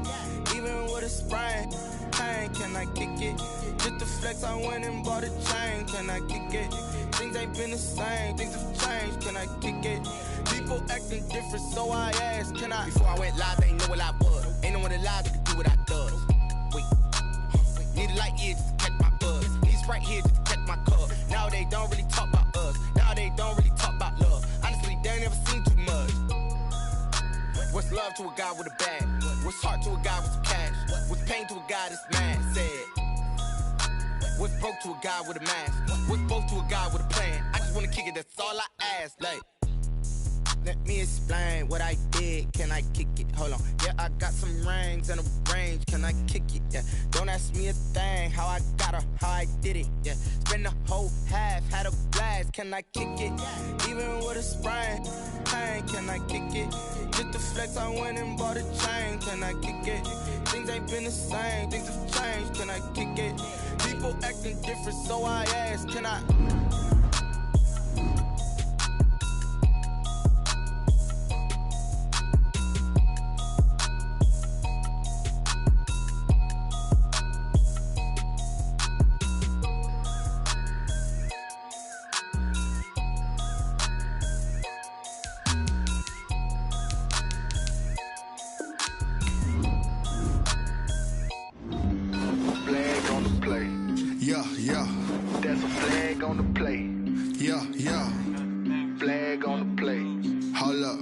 E: Even with a sprain, pain. Can I kick it? Just to flex, I went and bought a chain. Can I kick it? Things ain't been the same. Things have changed. Can I kick it? People acting different, so I asked. Can I? Before I went live, they ain't know what I was. Ain't no one alive that could do what I does. Wait. Need a light here just to catch my buzz. Need Sprite here just to catch my cup. Now they don't really talk about us. Now they don't really talk about love. Honestly, they ain't never seen too much. What's love to a guy with a bag? What's heart to a guy with some cash? What's pain to a guy that's mad? Said. What's broke to a guy with a mask? What's both to a guy with a plan? I just wanna kick it, that's all I ask. Like, let me explain what I did. Can I kick it? Hold on. Yeah, I got some rings and a range. Can I kick it? Yeah. Don't ask me a thing. How I got her, how I did it. Yeah. Spend the whole half, had a blast. Can I kick it? Even with a sprain, pain. Can I kick it? Just to flex, I went and bought a chain. Can I kick it? Things ain't been the same. Things have changed. Can I kick it? People acting different, so I ask. Can I?
F: Yeah. That's a flag on the play. Yeah. Flag on the play. Hold up.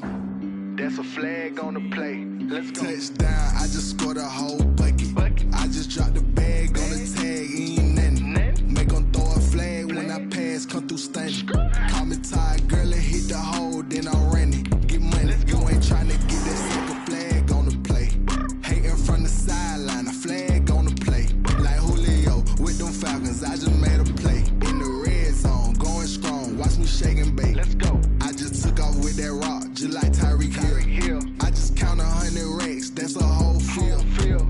F: That's a flag on the play. Let's go. Touchdown, I just scored a whole bucket. I just dropped the bag on the tag, ain't nothing. Make them throw a flag when I pass, come through stunning. Call me tired, girl, and hit the hole, then I'm running. Get money, you ain't tryna get that second flag on the play. Hating from the sideline, a flag on the play. Like Julio with them Falcons, I just made a play. In the red zone, going strong, watch me shake and bake. Let's go. I just took off with that rock, just like Tyreek Hill. I just count 100 racks, that's a whole field.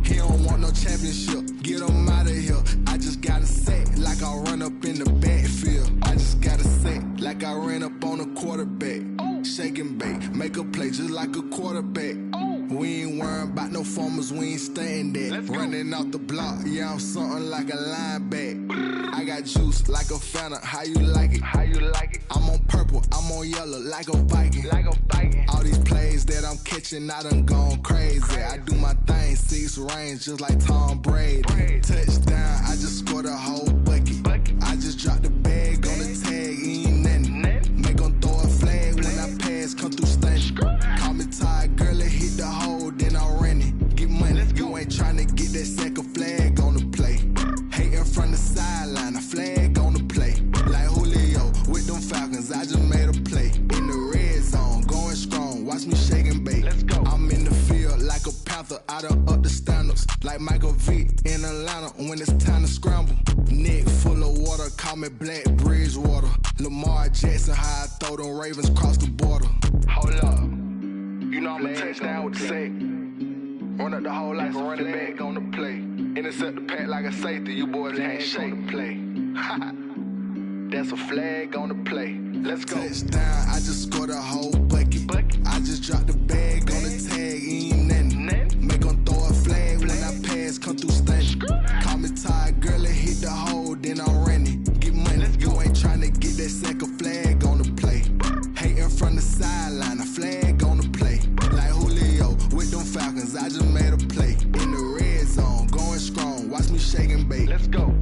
F: He don't want no championship, get him out of here. I just got a set, like I run up in the backfield. I just got a set, like I ran up on a quarterback. Shake and bake, make a play just like a quarterback. We ain't worrying about no formers, we ain't staying there. Running out the block, yeah, I'm something like a linebacker. I got juice like a Fanta, how you like it? I'm on purple, I'm on yellow, like a Viking. All these plays that I'm catching, I done gone crazy. I do my thing, 6 range, just like Tom Brady. Touchdown, I just scored a whole bucket. I just dropped the bag on the tag, ain't nothing. Make them throw a flag when it's time to scramble. Neck full of water, call me Black Bridgewater. Lamar Jackson, how I throw them Ravens across the border. Hold up, you know I'm a touchdown with the sack. Run up the whole like a running back on the play. Intercept the pack like a safety, you boys can't shake the play. That's a flag on the play. Let's go. Touchdown, I just scored a whole bucket. I just dropped the bag on the tag, ain't nothing. Make them throw a flag when I pass, come through stunning. Call me tired, girl, and hit the hole, then I'm running. Get money, you ain't tryna get that second flag on the play. Hating from the sideline, a flag on the play. Like Julio with them Falcons, I just made a play. In the red zone, going strong, watch me shake and bake. Let's go.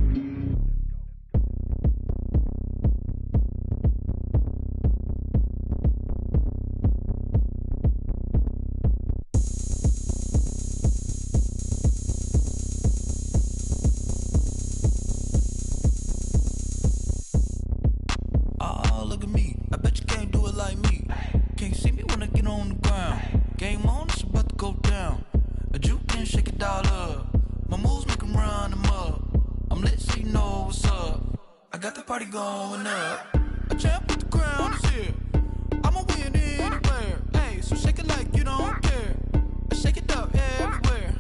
G: Going up, a champ with the crown is here. I'ma win anywhere. Hey, so shake it like you don't care. I shake it up everywhere,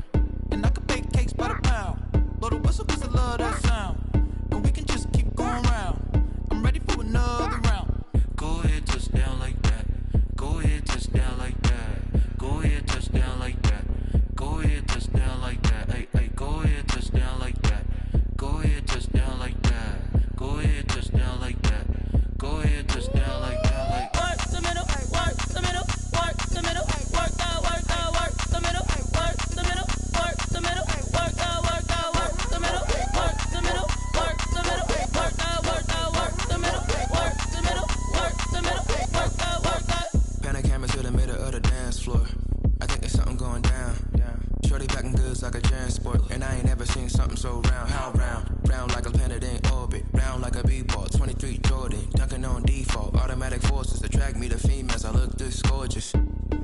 G: and I can bake cakes by the pound. Blow the whistle 'cause I love that sound, and we can just keep going round. I'm ready for another round. Go ahead, touch down like that. Go ahead, touch down like that. Go ahead, touch down like that. Go ahead, touch down like that. Hey, hey, go ahead, touch down like that. Go ahead, touch down like that. Go ahead, touch down like that. Go ahead, touch down like that. Like work the middle, work the middle, work the middle, work that, work the middle, work the middle, work the middle, work that, work the middle, work the middle, work the middle, work that, work the middle, work the middle, work the middle, work that. Pan a camera to the middle of the dance floor. I think there's something going down. Shorty packing goods like a transport, and I ain't never seen something so round. How round? Round like a planet in orbit, round like a b-ball. 23 Jordan, dunking on default. Automatic forces attract me to females. I look this gorgeous.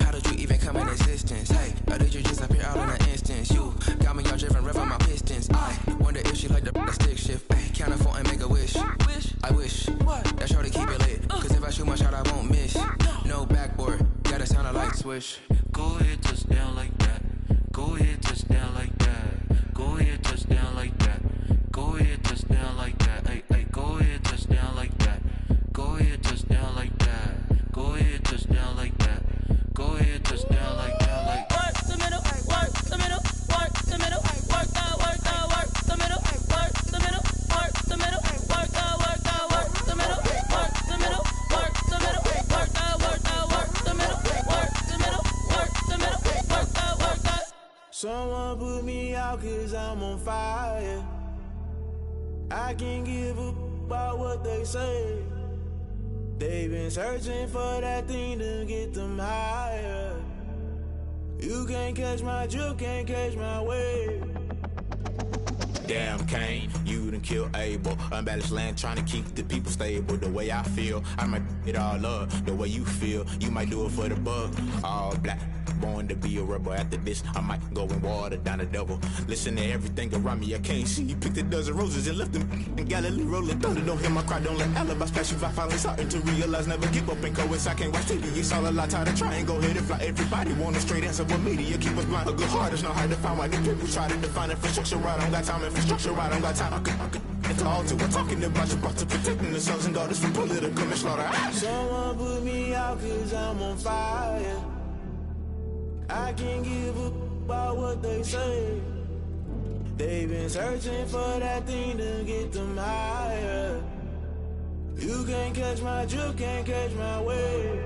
G: How did you even come in existence? Hey, or did you just appear out in an instance? You got me all driven, revving my pistons. I wonder if she like the stick shift. Ay, count a four and make a wish. I wish that shorty keep it lit, 'cause if I shoot my shot, I won't miss. No backboard, gotta sound a light switch. Go ahead, touch down like that. Go ahead, touch down like that. Go ahead, touch down like that. Go ahead, touch down like that. Hey, hey, go ahead, touch down like that. Go ahead, touch down like that. Go ahead, touch down like that. Go ahead, touch down like that. Like work the middle, work the middle, work the middle, work that, work the middle, work the middle, work the middle, work that, work the middle, work the middle, work the middle, work that, work the middle, work the middle, work the middle, work that. Someone put me out 'cause I'm on fire. I can't give a about what they say. They've been searching for that thing to get them higher. You can't catch my drift, can't catch my wave. Damn, Kane, you done killed Abel. Unbalanced land, trying to keep the people stable. The way I feel, I might it all up. The way you feel, you might do it for the bug. All black, born to be a rebel. After this, I might go and water down the devil. Listen to everything around me, I can't see. You picked a dozen roses and left them in Galilee rolling thunder. Don't hear my cry, don't let alibis pass you. I finally starting to realize, never give up and coincide. I can't watch TV, it's all a lot. Tired of trying, go ahead and fly. Everybody want a straight answer, but media keep us blind. A good heart is not hard to find. Why the people try to define infrastructure right? I don't got time, infrastructure right, I don't got time. It's all to we're talking about you, brought to protecting the sons and daughters from political slaughter. Someone put me out 'cause I'm on fire. I can't give a about what they say. They've been searching for that thing to get them higher. You can't catch my drift, can't catch my wave.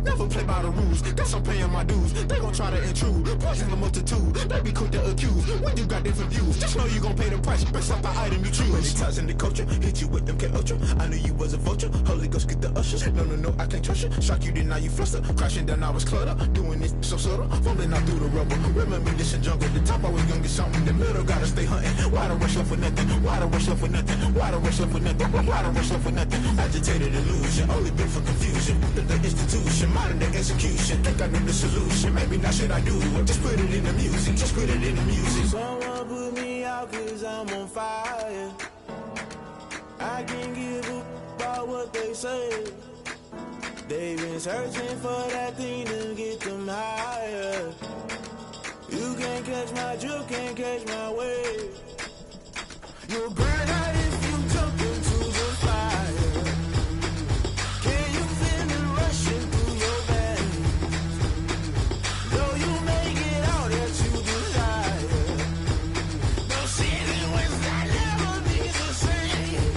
G: Never play by the rules, guess I'm paying my dues. They gon' try to intrude, poison the multitude. They be quick to accuse, when you got different views. Just know you gon' pay the price, based off the item you choose. Many times in the culture, hit you with them K-Ultra. I knew you was a vulture, Holy Ghost get the ushers. No, I can't trust you. Shock you, then now you fluster. Crashing down, I was cluttered. Doing this so subtle, fumbling out through the rubble. Remember this in jungle, the top always gonna get something. The middle gotta stay hunting. Why the rush left for nothing? Why the rush left for nothing? Why the rush left for nothing? Why the rush left for nothing? Agitated illusion, only been for confusion. The institution, my
H: down in the execution. Think I know the solution. Maybe not should I do it? Just put it in the music. Just put it in the music.
I: Someone put me out 'cause I'm on fire. I can't give a about what they say. They've been searching for that thing to get them higher. You can't catch my drift, can't catch my wave. You'll burn out if you jump into the fire. Can you feel it rushing through your veins? Though you make it all that you desire. No city was not never be the same.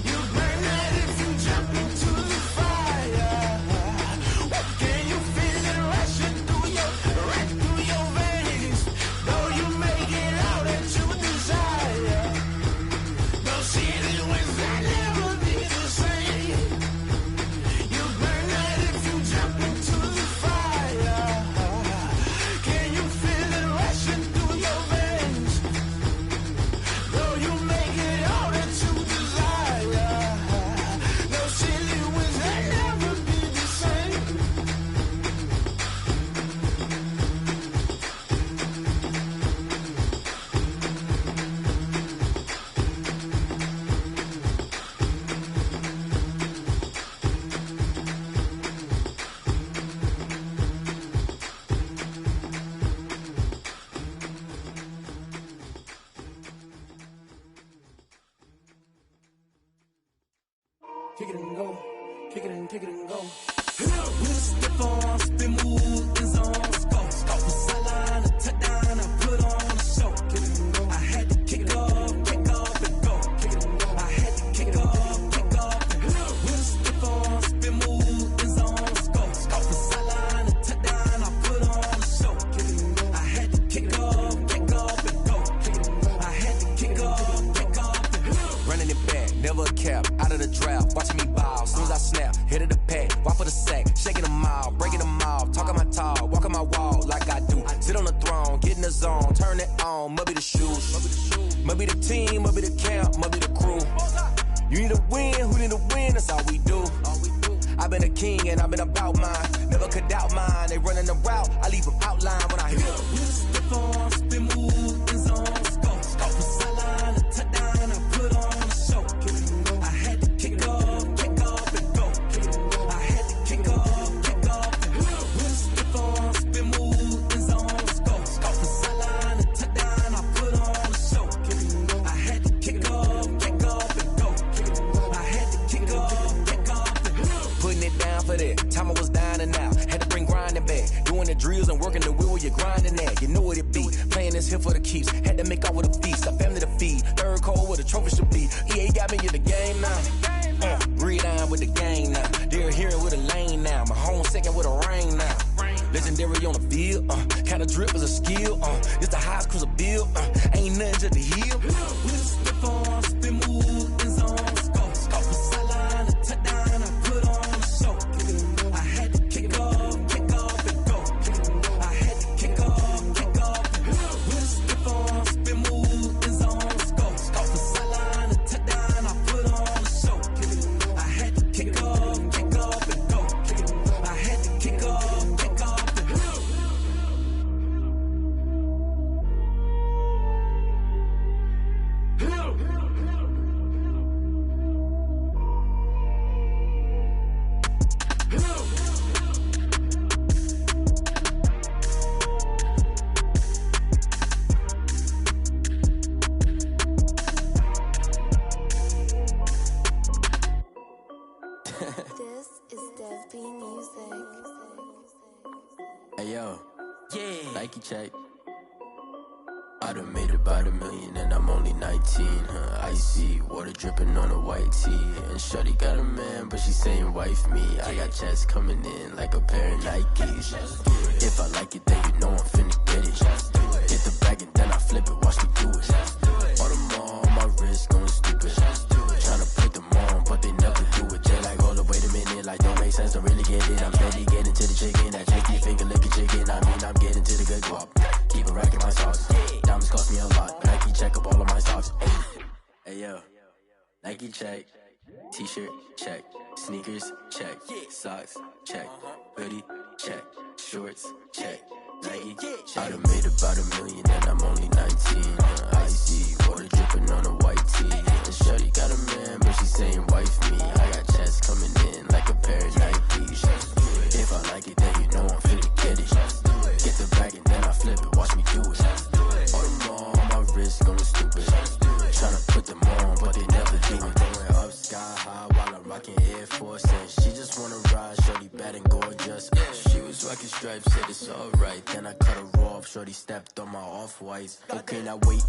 I: You burn out if you jump into the fire. Can you feel it rushing through your veins? Though you make it all that you desire. No city was not never be the same. You burn out if you jump into the fire. Can you feel it rushing through your veins? Though you make it all that you desire. No city was not never be the same.
G: Kick it and go, kick it and go. With a stiff on, spin move, in zone, let's go. Off the sideline, a touchdown, I put on a show. I had to kick off and go. I had to kick off and go. With a stiff on, spin move, in zone, let's go. Off the sideline, a touchdown, I put on a show. I had to kick off and go. I had to kick off and go.
J: Running it back, never a cap, out of the draft, watching me ball, soon as I snap, hit of the pack, walk for the sack, shaking them all, breaking them off, talking my talk, walking my wall like I do, sit on the throne, get in the zone, turn it on, must be the shoes, must be the team, must be the camp, must be the crew, you need a win, who need a win, that's all we do, I've been a king and I've been about mine, never could doubt mine, they running the route, I leave them outline when I hit them.
G: With a stiff on, spin move, in zone, let's go. Off the sideline, a touchdown, I put on a show. I had to kick off and go. I had to kick off and go. With a stiff on, spin move, in zone, let's go. Off the sideline, a touchdown, I put on a show. I had to kick off and go. I had to kick off and go.
J: Putting it down for that, time I was down and out, had to bring grinding back, doing the drills and working the wheel where you're grinding at, you know what it be, playing this here for the keeps, had to make out with a feast, a family to feed, third cold where the trophy should be, EA got me in the game now, read on with the game now, they're hearing with a lane now, my home second with a rain now, legendary on the field, kind of drip is a skill, it's the highest cruiser bill, ain't nothing just the heel.
G: With a stiff on, spin move, in zone, let's go. Off the sideline, a touchdown, I put on a show. I had to kick off and go. I had to kick off and go. With a stiff on, spin move, in zone, let's go. Off the sideline, a touchdown, I put on a show. I had to kick off and go. I had to kick off and go.
K: This is Dev B Music.
L: Hey yo, yeah, Nike check. I done made about $1 million and I'm only 19, icy, water dripping on a white tee. And shorty got a man, but she saying wife me. I got checks coming in like a pair of Nikes. If I like it, then you know I'm finna get it. Get the bag and then I flip it, watch me do it. All them on my wrist going stupid. Tryna put them on, but they never do it. They like, hold up, wait a minute, like don't make sense, don't really get it. I'm steady getting to the chicken, that checky finger licking chicken. I mean, I'm getting to the good guap. Keep a rack in my sauce. Diamonds cost me a lot. Nike check up all of my socks. Hey yo, Nike check, t-shirt check, Sneakers, check. Socks, check. Hoodie, check. Shorts, check. Nike, check. I done made about $1 million and I'm only 19. Icy, water dripping on a white tee. And shorty got a man, but she saying wife me. I got checks coming in like a pair of Nikes. If I like it, then you know I'm finna get it. Get the bag and then I flip it, watch me do it. All them on my wrist going stupid. Tryna put them on, but they never do it. Going up sky high while I'm rocking Air Force. And she just wanna ride, shorty bad and gorgeous. She was rocking stripes, said it's alright. Then I cut her off, shorty stepped on my off-whites. Okay, now wait.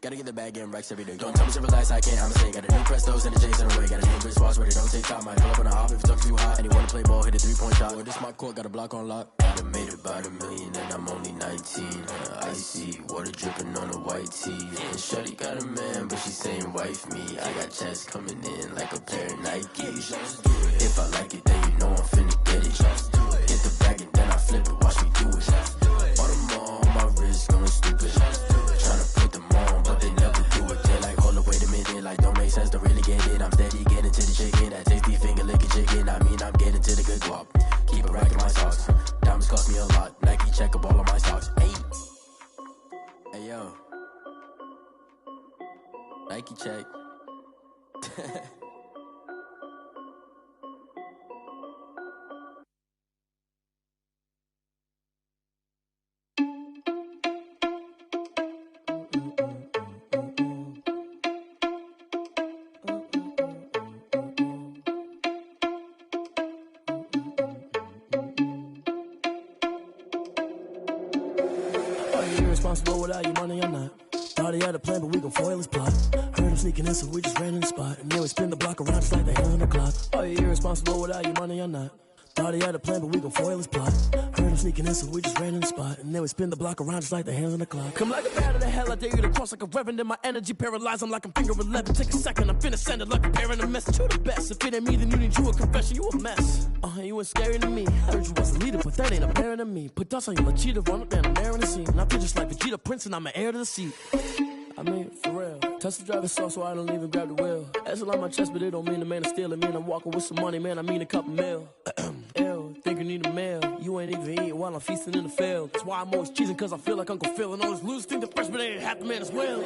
L: Gotta get the bag and racks every day. Don't tell me to relax, I can't, I'm saying. Got a new Prestos and a J's in the way. Got a new wristwatch where they don't take time. Might pull up on a hop if it's up too hot. And you wanna play ball, hit a 3-point shot. Well, this my court, got a block on lock. I done made about $1 million and I'm only 19. Icy, water dripping on a white tee. And shorty got a man, but she saying wife me. I got checks coming in like a pair of Nikes. If I like it, then you know I'm finna get it. Get the bag and then I flip it, watch me do it. All them on my wrist going stupid. Tryna put them on, but they never do it. They're like, hold up, wait a minute, like don't make sense to really get it. I'm steady getting to the chicken, that tasty finger licking chicken. I mean, I'm getting to the good guap. Keep a rack in my socks. Diamonds cost me a lot. Nike check up all of my stocks. Hey yo. Nike check.
M: Irresponsible without your money or not. Thought he had a plan, but we gon' foil his plot. Heard him sneaking in, so we just ran in the spot. And then we spin the block around just like the hands on the clock. Are you irresponsible without your money or not? Thought he had a plan, but we gon' foil his plot. Heard him sneaking in, so we just ran in the spot. And then we spin the block around just like the hands on the clock. Come like a bat of the hell, I dare you to cross like a reverend. And my energy paralyzed, I'm like I'm finger 11. Take a second, I'm finna send it like a parent a message. You the best, if it ain't me, then you need you a confession. You a mess, you ain't scary to me. Heard you was a leader, but that ain't apparent to me. Put dust on you like cheetah, run up and I'm there in the scene. And I feel just like Vegeta Prince and I'm an heir to the seat. I mean, for real. Touch the driver's soft so I don't even grab the wheel. That's on my chest, but it don't mean the man is stealing. Mean I'm walking with some money, man, I mean a couple mil. Ew, think you need a meal. You ain't even eating while I'm feasting in the field. That's why I'm always cheesing, cause I feel like Uncle Phil. And all those losers think the freshman ain't half the man as well.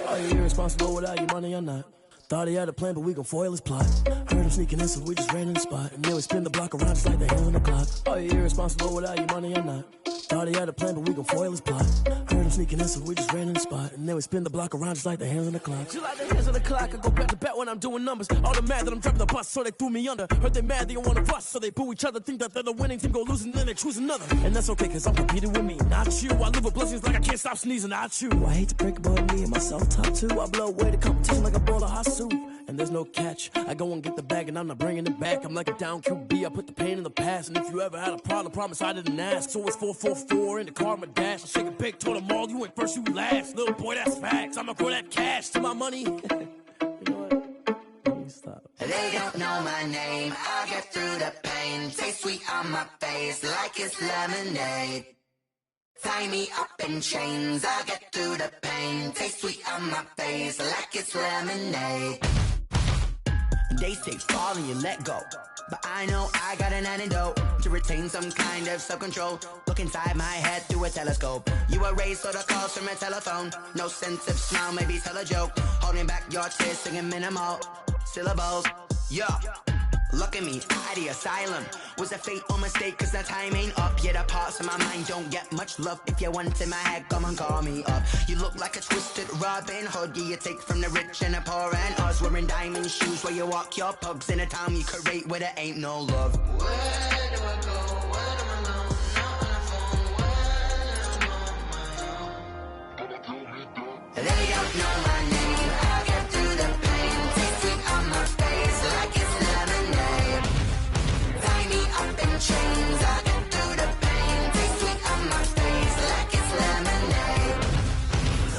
M: Are you irresponsible without your money or not? Thought he had a plan, but we gon' foil his plot. Heard him sneaking in, so we just ran in the spot. And then we spin the block around just like the hands on the clock. Are you irresponsible without your money or not? Thought he had a plan, but we gon' foil his plot. Heard him sneaking in, so we just ran in the spot. And then we spin the block around just like the hands on the clock. Just like the hands on the clock, I go back to back when I'm doing numbers. All the mad that I'm driving the bus, so they threw me under. Heard they mad, they don't wanna bust, so they boo each other. Think that they're the winning team, go losing, then they choose another. And that's okay, cause I'm competing with me, not you. I live with blessings like I can't stop sneezing, not you. I hate to break about me and myself top two. I blow away the competition like a bowl of hot soup. And there's no catch. I go and get the bag and I'm not bringing it back. I'm like a down QB, I put the pain in the past. And if you ever had a problem, promise I didn't ask. So it's 444 in the car, my dash. I shake a big, told them all, you ain't first, you last. Little boy, that's facts. I'ma throw that cash to my money. You know what? Stop.
N: They don't know my name. I'll get through the pain. Taste sweet on my face like it's lemonade. Tie me up in chains. I'll get through the pain. Taste sweet on my face like it's lemonade.
E: They say fall and you let go, but I know I got an antidote to retain some kind of self-control. Look inside my head through a telescope. You erase all the calls from a telephone. No sense of smile, maybe tell a joke. Holding back your tears, singing minimal syllables. Yeah, look at me, out of the asylum. Was a fate or mistake, cause the time ain't up. Yet the parts of my mind don't get much love. If you want in my head, come and call me up. You look like a twisted Robin Hood. Yeah, you take from the rich and the poor and us. Wearing diamond shoes where you walk your pugs in a town you create where there ain't no love.
N: Where do I go? When I'm alone, not on the phone, when I'm on my own.
E: They don't know my name.
N: I'll get through the pain. Taste sweet on my face like it's lemonade. Tie me up in chains. I'll get through the pain. Taste sweet on my face like it's lemonade.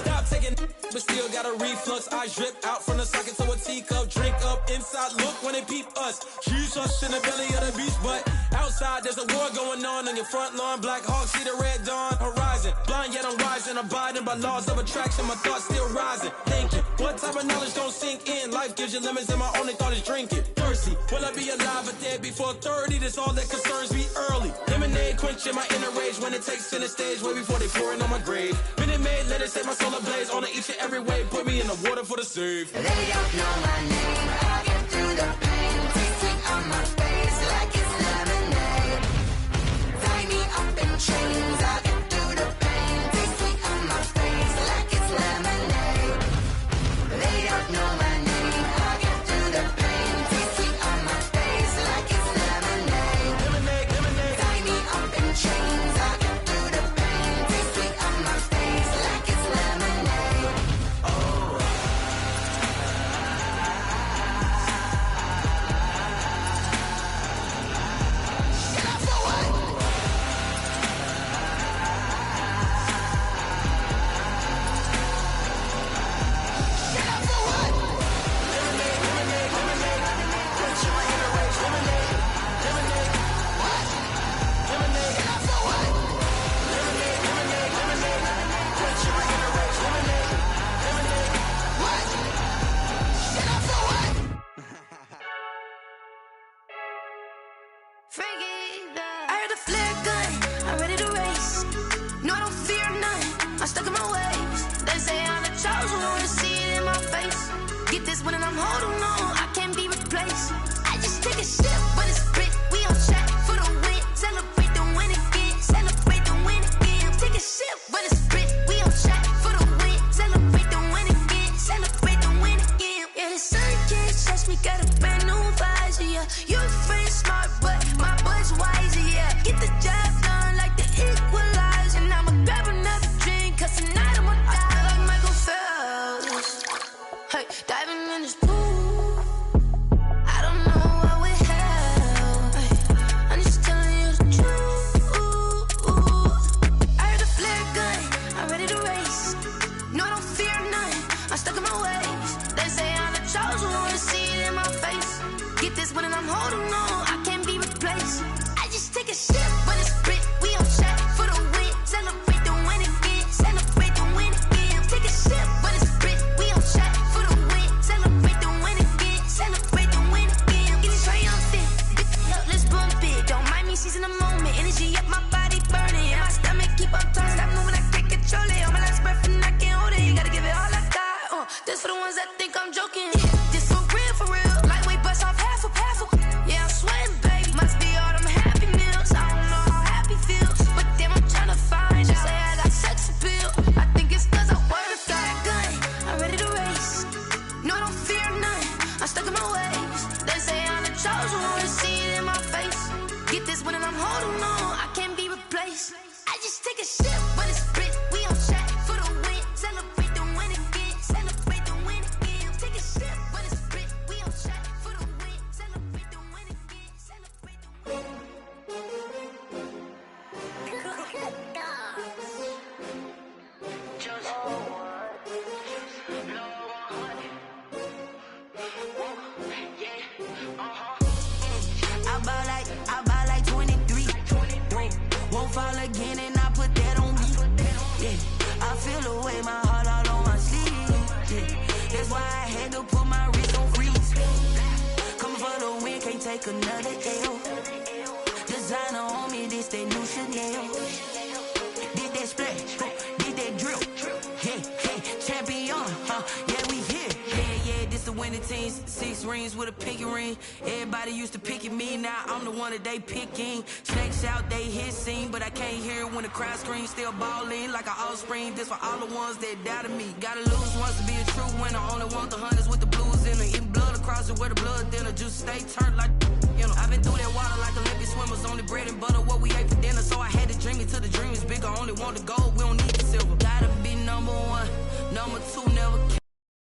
O: Stop taking, but still got a reflux. I drip
I: out from the socket to a teacup, drink up, inside look when they peep us. She's us in the belly of the beach, but outside there's a war going on your front lawn. Black Hawk, see the red dawn horizon. Blind yet I'm rising, abiding by laws of attraction. My thoughts still rising, thinking, what type of knowledge don't sink in? Life gives you limits and my only thought is drinking. Thirsty, will I be alive or dead before 30? That's all that concerns me early. Lemonade quenching my inner rage when it takes center stage, way before they pour it on my grave. Minute Maid, let it set my soul ablaze. On each and every way, put me in the water for the save.
N: They don't know my name, I'll get through the pain. Taste sweet on my face like it's lemonade. Tie me up in chains, I'll get through the pain. Taste sweet on my face like it's lemonade. They don't know my name, I'll get through the pain. Taste sweet on my face like it's lemonade.
I: Lemonade, lemonade.
N: Tie me up in chains, I'll get through the pain. Taste sweet on my face like it's lemonade.
D: I heard a flare gun, I'm ready to race. No, I don't fear none, I'm stuck in my ways. They say I'm the chosen one, see it in my face. Get this one and I'm holding on, I can't be replaced. I just take a sip, but it's split, we on track for the win. Celebrate the win again, celebrate the win again. Take a sip, but it's split, we on track for the win. Celebrate the win again, celebrate the win again. Yeah, the sun can't touch me, got a brand new visor, yeah. Your friend smart, but my bud's wiser, yeah. Get the job done like the equalizer. And I'ma grab another drink, cause tonight I'ma die like Michael Phelps. Hey, diving in this pool, I don't know what we have. Hey, I'm just telling you the truth. I heard a flare gun, I'm ready to race. No, I don't fear none, I'm stuck in my ways. They say I'm the chosen one, see it in my face. Get this one and I'm holding on, I can't be replaced. I just take a sip, but it's split, we on track for the win. Celebrate the win again, celebrate the win again. Take a sip, but it's split, we on track for the win. Celebrate the win again, celebrate the win again. Get it triumphant, look, let's bump it. Don't mind me, seizing the moment. Energy up, my body burning, and my stomach keep on turning. Stop moving, I can't control it. On my last breath and I can't hold it. You gotta give it all I got. This for the ones that think I'm joking. This for real, lightweight bust off half a half. Yeah, I'm sweating, baby. Must be all them happy meals. I don't know how happy feels, but damn, I'm tryna find out. Say I got sex appeal. I think it's cause I work. Got a gun, I'm ready to race. No, I don't fear none, I'm stuck in my ways. They say I'm the chosen one, see it in my face. Get this one and I'm holding on, I can't be replaced. I just take a sip, but it's split, we on track for the win. Celebrate the win again, celebrate the win again. Take a sip, but it's split, we on track for the win. Celebrate the win again, celebrate the win.
O: I buy like 23. Won't fall again and I put that on me. Yeah, I feel the way, my heart all on my sleeve. Yeah, that's why I had to put my wrist on freeze. Coming for the win, can't take another L. Designer on me, this that new Chanel. Did that splash, did that drill. Yeah, champion, yeah, we here. Yeah, this the winning teams. 6 rings with a pinky ring. Everybody used to picking me, now I'm the one that they picking. Snakes out, they hit scene, but I can't hear it when the crowd screams. Still balling like an offspring. This for all the ones that doubted me. Gotta lose once to be a true winner. Only want the hunters with the blues in it. Eating blood across it where the blood thinner. Juice stay turned like, you know. I've been through that water like Olympic swimmers. Only bread and butter, what we ate for dinner. So I had to dream it till the dream is bigger. Only want the gold, we don't need the silver. Gotta be number 1, number 2 never